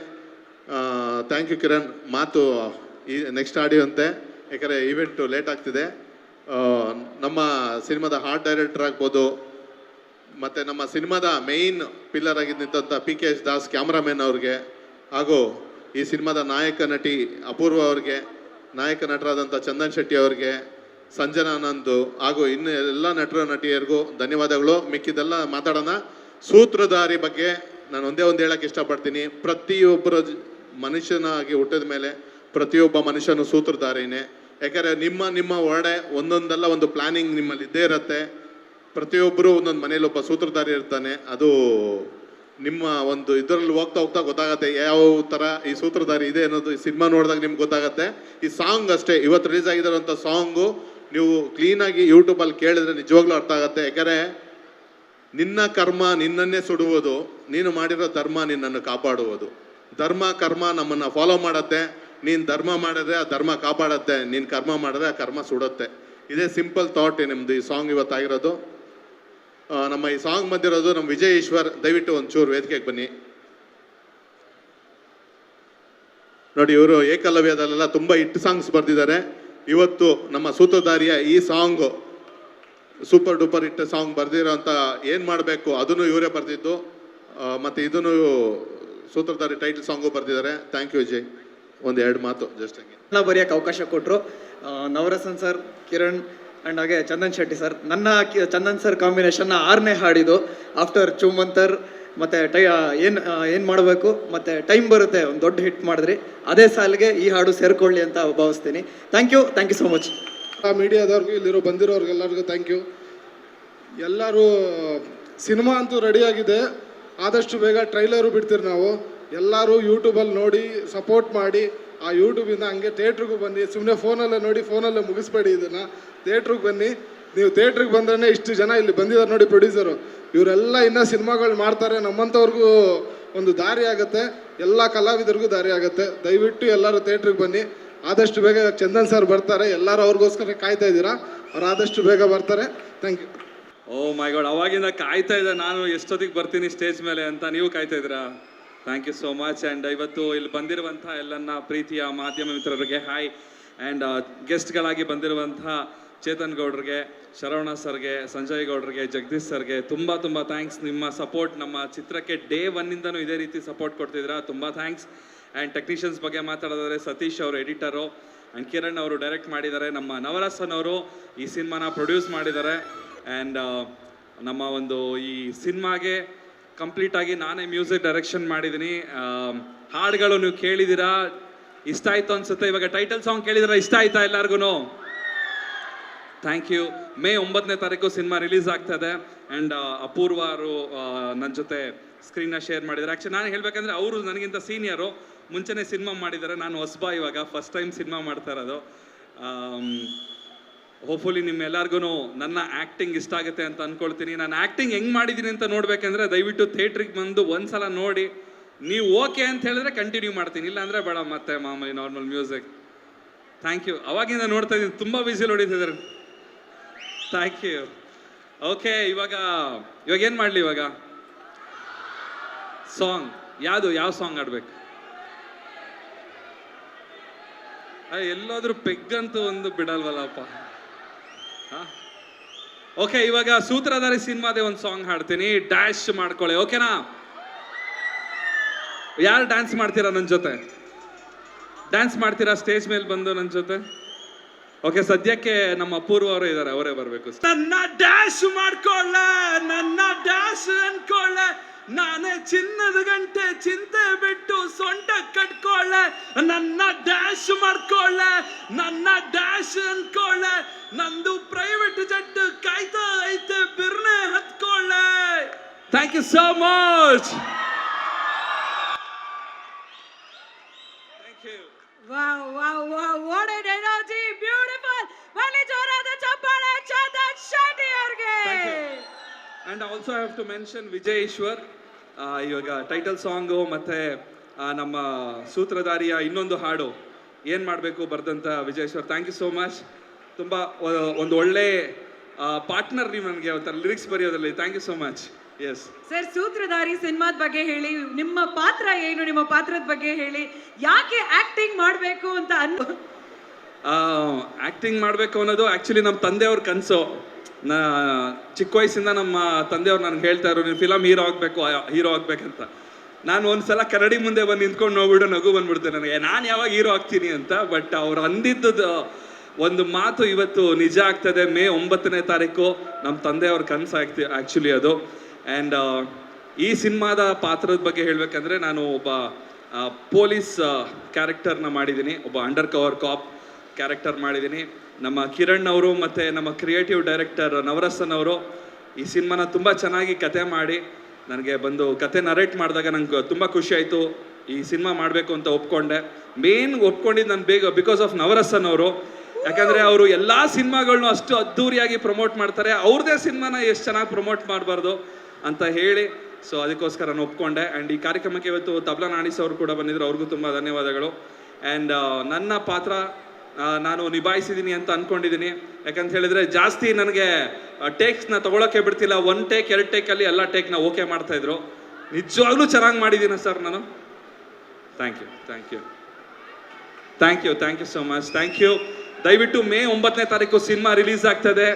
Thank you Kiran. ಮಾತು ಈ ನೆಕ್ಸ್ಟ್ ಆಡಿಯೋ ಅಂತೆ, ಯಾಕಂದರೆ ಈವೆಂಟು ಲೇಟ್ ಆಗ್ತಿದೆ. ನಮ್ಮ ಸಿನಿಮಾದ ಆರ್ಟ್ ಡೈರೆಕ್ಟರ್ ಆಗ್ಬೋದು, ಮತ್ತು ನಮ್ಮ ಸಿನಿಮಾದ ಮೇಯ್ನ್ ಪಿಲ್ಲರ್ ಆಗಿ ನಿಂತಂಥ PKS ದಾಸ್ ಕ್ಯಾಮ್ರಾಮನ್ ಅವ್ರಿಗೆ, ಹಾಗೂ ಈ ಸಿನಿಮಾದ ನಾಯಕ ನಟಿ ಅಪೂರ್ವ ಅವ್ರಿಗೆ, ನಾಯಕ ನಟರಾದಂಥ ಚಂದನ್ ಶೆಟ್ಟಿ ಅವ್ರಿಗೆ, ಸಂಜನಾನಂದ್ ಹಾಗೂ ಇನ್ನು ಎಲ್ಲ ನಟರು ನಟಿಯರಿಗೂ ಧನ್ಯವಾದಗಳು. ಮಿಕ್ಕಿದೆಲ್ಲ ಮಾತಾಡೋಣ. ಸೂತ್ರಧಾರಿ ಬಗ್ಗೆ ನಾನು ಒಂದೇ ಒಂದು ಹೇಳಕ್ಕೆ ಇಷ್ಟಪಡ್ತೀನಿ. ಪ್ರತಿಯೊಬ್ಬರ ಮನುಷ್ಯನಾಗಿ ಹುಟ್ಟಿದ ಮೇಲೆ ಪ್ರತಿಯೊಬ್ಬ ಮನುಷ್ಯನು ಸೂತ್ರಧಾರಿನೇ. ಯಾಕಂದರೆ ನಿಮ್ಮ ಒಳಗಡೆ ಒಂದೊಂದಲ್ಲ ಒಂದು ಪ್ಲಾನಿಂಗ್ ನಿಮ್ಮಲ್ಲಿ ಇದ್ದೇ ಇರುತ್ತೆ. ಪ್ರತಿಯೊಬ್ಬರು ಒಂದೊಂದು ಮನೇಲಿ ಒಬ್ಬ ಸೂತ್ರಧಾರಿ ಇರ್ತಾನೆ. ಅದು ನಿಮ್ಮ ಒಂದು ಇದರಲ್ಲಿ ಹೋಗ್ತಾ ಗೊತ್ತಾಗತ್ತೆ ಯಾವ ಥರ ಈ ಸೂತ್ರಧಾರಿ ಇದೆ ಅನ್ನೋದು. ಈ ಸಿನಿಮಾ ನೋಡಿದಾಗ ನಿಮ್ಗೆ ಗೊತ್ತಾಗತ್ತೆ. ಈ ಸಾಂಗ್ ಅಷ್ಟೇ, ಇವತ್ತು ರಿಲೀಸ್ ಆಗಿರೋಂಥ ಸಾಂಗು ನೀವು ಕ್ಲೀನಾಗಿ ಯೂಟ್ಯೂಬಲ್ಲಿ ಕೇಳಿದ್ರೆ ನಿಜವಾಗ್ಲೂ ಅರ್ಥ ಆಗುತ್ತೆ. ಯಾಕಂದರೆ ನಿನ್ನ ಕರ್ಮ ನಿನ್ನನ್ನೇ ಸುಡುವುದು, ನೀನು ಮಾಡಿರೋ ಧರ್ಮ ನಿನ್ನನ್ನು ಕಾಪಾಡುವುದು. ಧರ್ಮ ಕರ್ಮ ನಮ್ಮನ್ನು ಫಾಲೋ ಮಾಡುತ್ತೆ. ನೀನು ಧರ್ಮ ಮಾಡಿದ್ರೆ ಆ ಧರ್ಮ ಕಾಪಾಡುತ್ತೆ, ನೀನು ಕರ್ಮ ಮಾಡಿದ್ರೆ ಆ ಕರ್ಮ ಸುಡುತ್ತೆ. ಇದೇ ಸಿಂಪಲ್ ಥಾಟ್ ನಿಮ್ಮದು ಈ ಸಾಂಗ್ ಇವತ್ತಾಗಿರೋದು. ನಮ್ಮ ಈ ಸಾಂಗ್ ಬಂದಿರೋದು ನಮ್ಮ ವಿಜಯ್ ಈಶ್ವರ್. ದಯವಿಟ್ಟು ಒಂಚೂರು ವೇದಿಕೆಗೆ ಬನ್ನಿ. ನೋಡಿ, ಇವರು ಏಕಲವ್ಯದಲ್ಲೆಲ್ಲ ತುಂಬ ಹಿಟ್ ಸಾಂಗ್ಸ್ ಬರೆದಿದ್ದಾರೆ. ಇವತ್ತು ನಮ್ಮ ಸೂತ್ರಧಾರಿಯ ಈ song super duper hit song ಬರೆದಿರೋ ಅಂತ ಏನು ಮಾಡಬೇಕು ಅದನ್ನು ಇವರೇ ಬರೆದಿದ್ದು. ಮತ್ತು ಇದನ್ನು ಸೂತ್ರಧಾರಿ ಟೈಟಲ್ ಸಾಂಗು ಬರೆದಿದ್ದಾರೆ. Thank you Vijay. ಒಂದು 2 ಮಾತು ಜಸ್ಟ್ ಹಂಗೆ ಬರೆಯೋಕ್ಕೆ ಅವಕಾಶ ಕೊಟ್ಟರು. ನವರಸನ್ ಸರ್, ಕಿರಣ್ ಆ್ಯಂಡ್ ಹಾಗೆ ಚಂದನ್ ಶೆಟ್ಟಿ ಸರ್. ನನ್ನ ಚಂದನ್ ಸರ್ ಕಾಂಬಿನೇಷನ್ನ 6ನೇ ಹಾಡಿದು ಆಫ್ಟರ್ ಚೂಮಂತರ್. ಮತ್ತು ಏನು ಮಾಡಬೇಕು ಮತ್ತು ಟೈಮ್ ಬರುತ್ತೆ, ಒಂದು ದೊಡ್ಡ ಹಿಟ್ ಮಾಡಿದ್ರಿ. ಅದೇ ಸಾಲಿಗೆ ಈ ಹಾಡು ಸೇರ್ಕೊಳ್ಳಿ ಅಂತ ಭಾವಿಸ್ತೀನಿ. Thank you so much. ಮೀಡಿಯಾದವ್ರಿಗೂ ಇಲ್ಲಿರೋ ಬಂದಿರೋರ್ಗೆಲ್ಲರಿಗೂ ಥ್ಯಾಂಕ್ ಯು. ಎಲ್ಲರೂ ಸಿನಿಮಾ ಅಂತೂ ರೆಡಿಯಾಗಿದೆ. ಆದಷ್ಟು ಬೇಗ ಟ್ರೈಲರು ಬಿಡ್ತೀರಿ ನಾವು. ಎಲ್ಲರೂ ಯೂಟ್ಯೂಬಲ್ಲಿ ನೋಡಿ ಸಪೋರ್ಟ್ ಮಾಡಿ. ಆ ಯೂಟ್ಯೂಬಿಂದ ಹಂಗೆ ಥಿಯೇಟ್ರಿಗೂ ಬನ್ನಿ. ಸುಮ್ಮನೆ ಫೋನಲ್ಲೇ ನೋಡಿ ಫೋನಲ್ಲೇ ಮುಗಿಸ್ಬೇಡಿ ಇದನ್ನು. ಥಿಯೇಟ್ರಿಗೆ ಬನ್ನಿ. ನೀವು ಥಿಯೇಟ್ರಿಗೆ ಬಂದ್ರೆ ಇಷ್ಟು ಜನ ಇಲ್ಲಿ ಬಂದಿದ್ದಾರೆ ನೋಡಿ, ಪ್ರೊಡ್ಯೂಸರು ಇವರೆಲ್ಲ ಇನ್ನೂ ಸಿನಿಮಾಗಳು ಮಾಡ್ತಾರೆ. ನಮ್ಮಂಥವ್ರಿಗೂ ಒಂದು ದಾರಿ ಆಗುತ್ತೆ, ಎಲ್ಲ ಕಲಾವಿದರಿಗೂ ದಾರಿ ಆಗುತ್ತೆ. ದಯವಿಟ್ಟು ಎಲ್ಲರೂ ಥಿಯೇಟ್ರಿಗೆ ಬನ್ನಿ. ಆದಷ್ಟು ಬೇಗ ಚಂದನ್ ಸರ್ ಬರ್ತಾರೆ. ಎಲ್ಲರೂ ಅವ್ರಿಗೋಸ್ಕರ ಕಾಯ್ತಾ ಇದ್ದೀರಾ. ಅವ್ರು ಆದಷ್ಟು ಬೇಗ ಬರ್ತಾರೆ. Thank you. Oh my god, ಅವಾಗಿಂದ ಕಾಯ್ತಾ ಇದ್ದೆ ನಾನು ಎಷ್ಟೊತ್ತಿಗೆ ಬರ್ತೀನಿ ಸ್ಟೇಜ್ ಮೇಲೆ ಅಂತ. ನೀವು ಕಾಯ್ತಾ ಇದ್ದೀರಾ? Thank you so much. And ಇವತ್ತು ಇಲ್ಲಿ ಬಂದಿರುವಂಥ ಎಲ್ಲನ್ನ ಪ್ರೀತಿಯ ಮಾಧ್ಯಮ ಮಿತ್ರರಿಗೆ ಹಾಯ್. ಆ್ಯಂಡ್ ಗೆಸ್ಟ್ಗಳಾಗಿ ಬಂದಿರುವಂಥ ಚೇತನ್ ಗೌಡ್ರಿಗೆ, ಶರವಣ ಸರ್ಗೆ, ಸಂಜಯ್ ಗೌಡ್ರಿಗೆ, ಜಗದೀಶ್ ಸರ್ಗೆ ತುಂಬ ತುಂಬ ಥ್ಯಾಂಕ್ಸ್. ನಿಮ್ಮ ಸಪೋರ್ಟ್ ನಮ್ಮ ಚಿತ್ರಕ್ಕೆ ಡೇ 1ಇಂದನೂ ಇದೇ ರೀತಿ ಸಪೋರ್ಟ್ ಕೊಡ್ತಿದ್ದೀರಾ, ತುಂಬ ಥ್ಯಾಂಕ್ಸ್. ಆ್ಯಂಡ್ ಟೆಕ್ನಿಷಿಯನ್ಸ್ ಬಗ್ಗೆ ಮಾತಾಡೋದಾದ್ರೆ ಸತೀಶ್ ಅವರು ಎಡಿಟರು, ಆ್ಯಂಡ್ ಕಿರಣ್ ಅವರು ಡೈರೆಕ್ಟ್ ಮಾಡಿದ್ದಾರೆ. ನಮ್ಮ ನವರಸನ್ ಅವರು ಈ ಸಿನಿಮಾನ ಪ್ರೊಡ್ಯೂಸ್ ಮಾಡಿದ್ದಾರೆ. ಆ್ಯಂಡ್ ನಮ್ಮ ಒಂದು ಈ ಸಿನಿಮಾಗೆ ಕಂಪ್ಲೀಟಾಗಿ ನಾನೇ ಮ್ಯೂಸಿಕ್ ಡೈರೆಕ್ಷನ್ ಮಾಡಿದ್ದೀನಿ. ಹಾಡುಗಳು ನೀವು ಕೇಳಿದ್ದೀರಾ, ಇಷ್ಟ ಆಯಿತು ಅನ್ಸುತ್ತೆ. ಇವಾಗ ಟೈಟಲ್ ಸಾಂಗ್ ಕೇಳಿದಿರ, ಇಷ್ಟ ಆಯ್ತಾ ಎಲ್ಲರಿಗೂ? Thank you. ಮೇ 9ನೇ ತಾರೀಕು ಸಿನಿಮಾ ರಿಲೀಸ್ ಆಗ್ತಾ ಇದೆ. ಆ್ಯಂಡ್ ಅಪೂರ್ವ ಅವರು ನನ್ನ ಜೊತೆ ಸ್ಕ್ರೀನ್ನ ಶೇರ್ ಮಾಡಿದ್ದಾರೆ. ಆ್ಯಕ್ಚುಲಿ ನಾನು ಹೇಳಬೇಕಂದ್ರೆ ಅವರು ನನಗಿಂತ ಸೀನಿಯರು, ಮುಂಚೆನೇ ಸಿನಿಮಾ ಮಾಡಿದ್ದಾರೆ. ನಾನು ಹೊಸಬ, ಇವಾಗ ಫಸ್ಟ್ ಟೈಮ್ ಸಿನಿಮಾ ಮಾಡ್ತಾ ಇರೋದು. ಹೋಪ್ಫುಲಿ ನಿಮ್ಮೆಲ್ಲರಿಗೂ ನನ್ನ ಆ್ಯಕ್ಟಿಂಗ್ ಇಷ್ಟ ಆಗುತ್ತೆ ಅಂತ ಅಂದ್ಕೊಳ್ತೀನಿ. ನಾನು ಆ್ಯಕ್ಟಿಂಗ್ ಹೆಂಗೆ ಮಾಡಿದ್ದೀನಿ ಅಂತ ನೋಡ್ಬೇಕಂದ್ರೆ ದಯವಿಟ್ಟು ಥಿಯೇಟ್ರಿಗೆ ಬಂದು ಒಂದ್ಸಲ ನೋಡಿ. ನೀವು ಓಕೆ ಅಂತ ಹೇಳಿದ್ರೆ ಕಂಟಿನ್ಯೂ ಮಾಡ್ತೀನಿ, ಇಲ್ಲಾಂದರೆ ಬೇಡ ಮತ್ತೆ ಮಾಮೂಲಿ ನಾರ್ಮಲ್ ಮ್ಯೂಸಿಕ್. Thank you. ಅವಾಗಿಂದ ನೋಡ್ತಾ ಇದ್ದೀನಿ, ತುಂಬ ವಿಸಿಲ್ ಹೊಡಿತಿದ್ದಾರೆ. Thank you. ಓಕೆ, ಇವಾಗ ಏನು ಮಾಡಲಿ? ಇವಾಗ ಸಾಂಗ್ ಯಾವ ಸಾಂಗ್ ಆಡ್ಬೇಕು? ಎಲ್ಲಾದ್ರೂ ಪೆಗ್ಗಂತೂ ಒಂದು ಬಿಡಲ್ವಲ್ಲಪ್ಪ. ಓಕೆ, ಇವಾಗ ಸೂತ್ರಧಾರಿ ಸಿನಿಮಾದೇ ಒಂದು ಸಾಂಗ್ ಹಾಡ್ತೀನಿ, ಡ್ಯಾಶ್ ಮಾಡ್ಕೊಳ್ಳಿ. ಓಕೆನಾ? ಯಾರು ಡ್ಯಾನ್ಸ್ ಮಾಡ್ತೀರಾ ನನ್ನ ಜೊತೆ? ಡ್ಯಾನ್ಸ್ ಮಾಡ್ತೀರಾ ಸ್ಟೇಜ್ ಮೇಲೆ ಬಂದು ನನ್ನ ಜೊತೆ? ಓಕೆ, ಸದ್ಯಕ್ಕೆ ನಮ್ಮ ಅಪೂರ್ವ ಅವರು ಇದ್ದಾರೆ, ಅವರೇ ಬರಬೇಕು. ನನ್ನ ಡ್ಯಾಶ್ ಮಾಡ್ಕೊಳ್ಳೆ, ನನ್ನ ಡ್ಯಾಶ್ ಅನ್ಕೊಳ್ಳೆ, ನಾನೇ ಚಿನ್ನದ ಗಂಟೆ ಚಿಂತೆ ಬಿಟ್ಟು ಸೊಂಟ ಕಟ್ಕೊಳ್ಳೆ. ನನ್ನ ಡ್ಯಾಶ್ ಮಾಡ್ಕೊಳ್ಳೆ, ನನ್ನ ಡ್ಯಾಶ್ ಅನ್ಕೊಳ್ಳೆ, ನಂದು ಪ್ರೈವೇಟ್ ಜಟ್ ಕಾಯ್ತಾ ಐತೆ, ಬಿರ್ನೆ ಹತ್ಕೊಳ್ಳೆ. Thank you so much. Thank you. Wow wow wow, what an energy, beautiful. ಬನ್ನಿ ಜೋರಾದ ಚಪ್ಪಾಳೆ ಚಂದನ್ ಶೆಟ್ಟಿ ಅವರಿಗೆ. And also have to mention Vijay Eshwar. ಇವಾಗ ಟೈಟಲ್ ಸಾಂಗು ಮತ್ತು ನಮ್ಮ ಸೂತ್ರಧಾರಿಯ ಇನ್ನೊಂದು ಹಾಡು ಏನು ಮಾಡಬೇಕು ಬರ್ದಂಥ Vijay Eshwar. Thank you so much. ತುಂಬ ಒಂದು ಒಳ್ಳೆ ಪಾರ್ಟ್ನರ್ ನೀವು ನನಗೆ ಒಂಥರ ಲಿರಿಕ್ಸ್ ಬರೆಯೋದ್ರಲ್ಲಿ. Thank you so much. Yes sir, Sutradhari ಸಿನಿಮಾದ ಬಗ್ಗೆ ಹೇಳಿ, ನಿಮ್ಮ ಪಾತ್ರ ಏನು, ನಿಮ್ಮ ಪಾತ್ರದ ಬಗ್ಗೆ ಹೇಳಿ, ಯಾಕೆ ಆಕ್ಟಿಂಗ್ ಮಾಡಬೇಕು ಅಂತ ಆ್ಯಕ್ಟಿಂಗ್ ಮಾಡಬೇಕು ಅನ್ನೋದು ಆ್ಯಕ್ಚುಲಿ ನಮ್ಮ ತಂದೆಯವ್ರ ಕನಸು. ಚಿಕ್ಕ ವಯಸ್ಸಿಂದ ನಮ್ಮ ತಂದೆಯವ್ರು ನನಗೆ ಹೇಳ್ತಾ ಇದ್ರು, ನೀನು ಫಿಲಮ್ ಹೀರೋ ಆಗಬೇಕಂತ. ನಾನು ಒಂದ್ಸಲ ಕನ್ನಡಿ ಮುಂದೆ ಬಂದು ನಿಂತ್ಕೊಂಡು ನೋಡ್ಬಿಟ್ಟು ನಗು ಬಂದ್ಬಿಡ್ತೇನೆ ನನಗೆ, ನಾನು ಯಾವಾಗ ಹೀರೋ ಆಗ್ತೀನಿ ಅಂತ. ಬಟ್ ಅವ್ರು ಅಂದಿದ್ದು ಒಂದು ಮಾತು ಇವತ್ತು ನಿಜ ಆಗ್ತದೆ. ಮೇ 9ನೇ ತಾರೀಕು ನಮ್ಮ ತಂದೆಯವ್ರ ಕನಸು ಆ್ಯಕ್ಚುಲಿ ಅದು. ಆ್ಯಂಡ್ ಈ ಸಿನಿಮಾದ ಪಾತ್ರದ ಬಗ್ಗೆ ಹೇಳಬೇಕಂದ್ರೆ, ನಾನು ಒಬ್ಬ ಪೊಲೀಸ್ ಕ್ಯಾರೆಕ್ಟರ್ನ ಮಾಡಿದ್ದೀನಿ, ಒಬ್ಬ ಅಂಡರ್ ಕವರ್ ಕಾಪ್ ಕ್ಯಾರೆಕ್ಟರ್ ಮಾಡಿದ್ದೀನಿ. ನಮ್ಮ ಕಿರಣ್ ಅವರು ಮತ್ತು ನಮ್ಮ ಕ್ರಿಯೇಟಿವ್ ಡೈರೆಕ್ಟರ್ ನವರಸನ್ ಅವರು ಈ ಸಿನಿಮಾನ ತುಂಬ ಚೆನ್ನಾಗಿ ಕತೆ ಮಾಡಿ ನನಗೆ ಬಂದು ಕತೆ ನರೇಟ್ ಮಾಡಿದಾಗ ನಂಗೆ ತುಂಬ ಖುಷಿ ಆಯಿತು. ಈ ಸಿನಿಮಾ ಮಾಡಬೇಕು ಅಂತ ಒಪ್ಕೊಂಡೆ. ಮೇನ್ ಒಪ್ಕೊಂಡಿದ್ದು ನಾನು ಬಿಕಾಸ್ ಆಫ್ ನವರಸನ್ ಅವರು. ಯಾಕಂದರೆ ಅವರು ಎಲ್ಲ ಸಿನಿಮಾಗಳನ್ನೂ ಅಷ್ಟು ಅದ್ಧೂರಿಯಾಗಿ ಪ್ರಮೋಟ್ ಮಾಡ್ತಾರೆ, ಅವ್ರದ್ದೇ ಸಿನಿಮಾನ ಎಷ್ಟು ಚೆನ್ನಾಗಿ ಪ್ರಮೋಟ್ ಮಾಡಬಾರ್ದು ಅಂತ ಹೇಳಿ, ಸೊ ಅದಕ್ಕೋಸ್ಕರ ನಾನು ಒಪ್ಕೊಂಡೆ. ಆ್ಯಂಡ್ ಈ ಕಾರ್ಯಕ್ರಮಕ್ಕೆ ಇವತ್ತು ತಬ್ಲಾ ನಾಣಿಸ್ ಅವರು ಕೂಡ ಬಂದಿದ್ರು, ಅವ್ರಿಗೂ ತುಂಬ ಧನ್ಯವಾದಗಳು. ಆ್ಯಂಡ್ ನನ್ನ ಪಾತ್ರ ನಾನು ನಿಭಾಯಿಸಿದ್ದೀನಿ ಅಂತ ಅನ್ಕೊಂಡಿದ್ದೀನಿ. ಯಾಕಂತ ಹೇಳಿದ್ರೆ ಜಾಸ್ತಿ ನನಗೆ ಟೇಕ್ಸ್ನ ತಗೊಳಕ್ಕೆ ಬಿಡ್ತಿಲ್ಲ. 1 ಟೇಕ್ 2 ಟೇಕಲ್ಲಿ ಎಲ್ಲ ಟೇಕ್ನ ಓಕೆ ಮಾಡ್ತಾ ಇದ್ರು. ನಿಜವಾಗ್ಲೂ ಚೆನ್ನಾಗಿ ಮಾಡಿದ್ದೀನಿ ಸರ್ ನಾನು. Thank you so much. Thank you. ದಯವಿಟ್ಟು ಮೇ 9ನೇ ತಾರೀಕು ಸಿನಿಮಾ ರಿಲೀಸ್ ಆಗ್ತದೆ.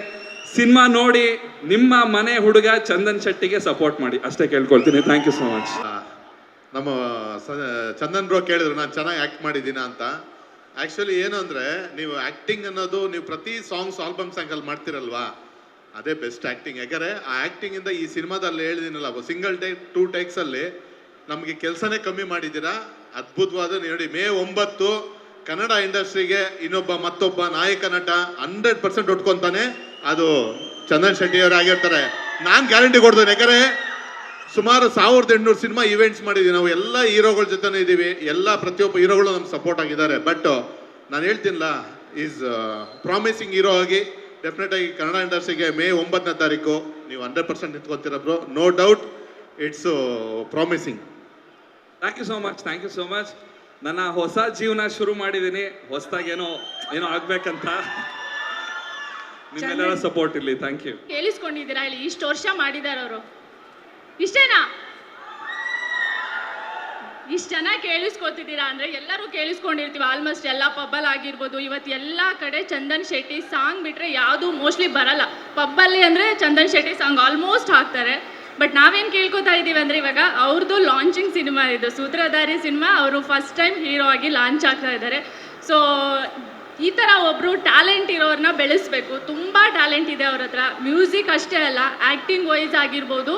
ಸಿನಿಮಾ ನೋಡಿ ನಿಮ್ಮ ಮನೆ ಹುಡುಗ ಚಂದನ್ ಶೆಟ್ಟಿಗೆ ಸಪೋರ್ಟ್ ಮಾಡಿ ಅಷ್ಟೇ ಕೇಳ್ಕೊಳ್ತೀನಿ. Thank you so much. ನಮ್ಮ ಚಂದನ್ ಬ್ರೋ ಕೇಳಿದ್ರು ನಾನು ಚೆನ್ನಾಗಿ ಆ್ಯಕ್ಟ್ ಮಾಡಿದ್ದೀನ ಅಂತ. ಆ್ಯಕ್ಚುಲಿ ಏನು ಅಂದರೆ, ನೀವು ಆ್ಯಕ್ಟಿಂಗ್ ಅನ್ನೋದು ನೀವು ಪ್ರತಿ ಸಾಂಗ್ಸ್ ಆಲ್ಬಮ್ ಸಾಂಗಲ್ಲಿ ಮಾಡ್ತಿರಲ್ವಾ, ಅದೇ ಬೆಸ್ಟ್ ಆ್ಯಕ್ಟಿಂಗ್. ಯಾಕಂದರೆ ಆ ಆ್ಯಕ್ಟಿಂಗಿಂದ ಈ ಸಿನಿಮಾದಲ್ಲಿ ಹೇಳಿದ್ದೀನಲ್ಲ, ಸಿಂಗಲ್ ಟೇಕ್ 2 ಟೇಕ್ಸಲ್ಲಿ ನಮಗೆ ಕೆಲಸನೇ ಕಮ್ಮಿ ಮಾಡಿದ್ದೀರಾ. ಅದ್ಭುತವಾದ ನೋಡಿ, ಮೇ 9 ಕನ್ನಡ ಇಂಡಸ್ಟ್ರಿಗೆ ಮತ್ತೊಬ್ಬ ನಾಯಕ ನಟ 100% ಉಟ್ಕೊತಾನೆ, ಅದು ಚಂದನ್ ಶೆಟ್ಟಿ ಅವರು ಆಗಿರ್ತಾರೆ. ನಾನು ಗ್ಯಾರಂಟಿ ಕೊಡ್ತೇನೆ. ಯಾಕಂದರೆ ಸುಮಾರು 1800 ಸಿನಿಮಾ ಇವೆಂಟ್ಸ್ ಮಾಡಿದ್ದೀವಿ ನಾವು, ಎಲ್ಲ ಹೀರೋಗಳ ಜೊತೆನೇ ಇದ್ದೀವಿ, ಎಲ್ಲ ಪ್ರತಿಯೊಬ್ಬ ಹೀರೋಗಳು ನಮ್ಗೆ ಸಪೋರ್ಟ್ ಆಗಿದ್ದಾರೆ. ಬಟ್ ನಾನು ಹೇಳ್ತೀನಲ್ಲ, ಈಸ್ ಪ್ರಾಮಿಸಿಂಗ್ ಹೀರೋ ಆಗಿ ಡೆಫಿನೆಟ್ ಆಗಿ ಕನ್ನಡ ಇಂಡಸ್ಟ್ರಿಗೆ ಮೇ 9ನೇ ತಾರೀಕು ನೀವು 100% ನಿಂತ್ಕೊತೀರ bro, no doubt. It's promising. Thank you so much. ನನ್ನ ಹೊಸ ಜೀವನ ಶುರು ಮಾಡಿದ್ದೀನಿ, ಹೊಸದಾಗಿ ಏನೋ ಆಗ್ಬೇಕಂತ. ನಿಮ್ಮೆಲ್ಲರ ಸಪೋರ್ಟ್ ಇರಲಿ. Thank you. ಕೇಳಿಸ್ಕೊಂಡಿದ್ದೀರಾ ಇಲ್ಲಿ ಇಷ್ಟು ವರ್ಷ ಮಾಡಿದಾರೆ ಅವರು? ಇಷ್ಟೇನಾ? ಇಷ್ಟು ಜನ ಕೇಳಿಸ್ಕೊತಿದ್ದೀರಾ ಅಂದರೆ ಎಲ್ಲರೂ ಕೇಳಿಸ್ಕೊಂಡಿರ್ತೀವಿ. ಆಲ್ಮೋಸ್ಟ್ ಎಲ್ಲ ಪಬ್ಬಲ್ಲಿ ಆಗಿರ್ಬೋದು, ಇವತ್ತು ಎಲ್ಲ ಕಡೆ ಚಂದನ್ ಶೆಟ್ಟಿ ಸಾಂಗ್ ಬಿಟ್ಟರೆ ಯಾವುದು ಮೋಸ್ಟ್ಲಿ ಬರಲ್ಲ. ಪಬ್ಬಲ್ಲಿ ಅಂದರೆ ಚಂದನ್ ಶೆಟ್ಟಿ ಸಾಂಗ್ ಆಲ್ಮೋಸ್ಟ್ ಹಾಕ್ತಾರೆ. ಬಟ್ ನಾವೇನು ಕೇಳ್ಕೊತಾ ಇದ್ದೀವಿ ಅಂದರೆ, ಇವಾಗ ಅವ್ರದ್ದು ಲಾಂಚಿಂಗ್ ಸಿನಿಮಾ ಇದು ಸೂತ್ರಧಾರಿ ಸಿನಿಮಾ. ಅವರು ಫಸ್ಟ್ ಟೈಮ್ ಹೀರೋ ಆಗಿ ಲಾಂಚ್ ಆಗ್ತಾ ಇದ್ದಾರೆ. ಸೊ ಈ ಥರ ಒಬ್ಬರು ಟ್ಯಾಲೆಂಟ್ ಇರೋರನ್ನ ಬೆಳೆಸಬೇಕು. ತುಂಬ ಟ್ಯಾಲೆಂಟ್ ಇದೆ ಅವ್ರ ಹತ್ರ. ಮ್ಯೂಸಿಕ್ ಅಷ್ಟೇ ಅಲ್ಲ, ಆ್ಯಕ್ಟಿಂಗ್ ವೈಸ್ ಆಗಿರ್ಬೋದು.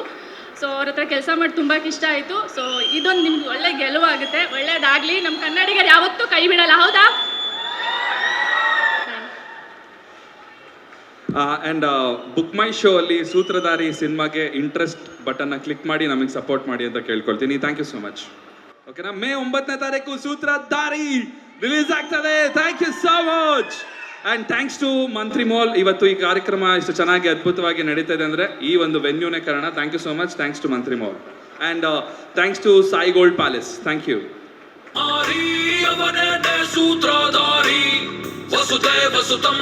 ಸೊ ಅವ್ರ ಹತ್ರ ಕೆಲಸ ಮಾಡಿ ತುಂಬ ಇಷ್ಟ ಆಯಿತು. ಸೊ ಇದೊಂದು ನಿಮ್ಗೆ ಒಳ್ಳೆ ಗೆಲುವಾಗುತ್ತೆ. ಒಳ್ಳೇದಾಗಲಿ. ನಮ್ಮ ಕನ್ನಡಿಗರು ಯಾವತ್ತೂ ಕೈ ಬಿಡಲ್ಲ, ಹೌದಾ? ಆ್ಯಂಡ್ ಬುಕ್ ಮೈ ಶೋ ಅಲ್ಲಿ ಸೂತ್ರಧಾರಿ ಸಿನಿಮಾಗೆ ಇಂಟ್ರೆಸ್ಟ್ ಬಟನ್ನ ಕ್ಲಿಕ್ ಮಾಡಿ ನಮಗೆ ಸಪೋರ್ಟ್ ಮಾಡಿ ಅಂತ ಕೇಳ್ಕೊಳ್ತೀನಿ. Thank you so much. ಓಕೆನಾ? ಮೇ 9ನೇ ತಾರೀಕು ಸೂತ್ರಧಾರಿ ರಿಲೀಸ್ ಆಗ್ತದೆ. Thank you so much. And thanks to Mantri mall. ಇವತ್ತು ಈ ಕಾರ್ಯಕ್ರಮ ಇಷ್ಟು ಚೆನ್ನಾಗಿ ಅದ್ಭುತವಾಗಿ ನಡೀತಾ ಇದೆ ಅಂದರೆ ಈ ಒಂದು ವೆನ್ಯೂನೇ ಕಾರಣ. Thank you so much. Thanks to Mantri mall. And thanks to Sai gold palace. Thank you. Sutradhari ವಸುದೇವ ಸುತಂ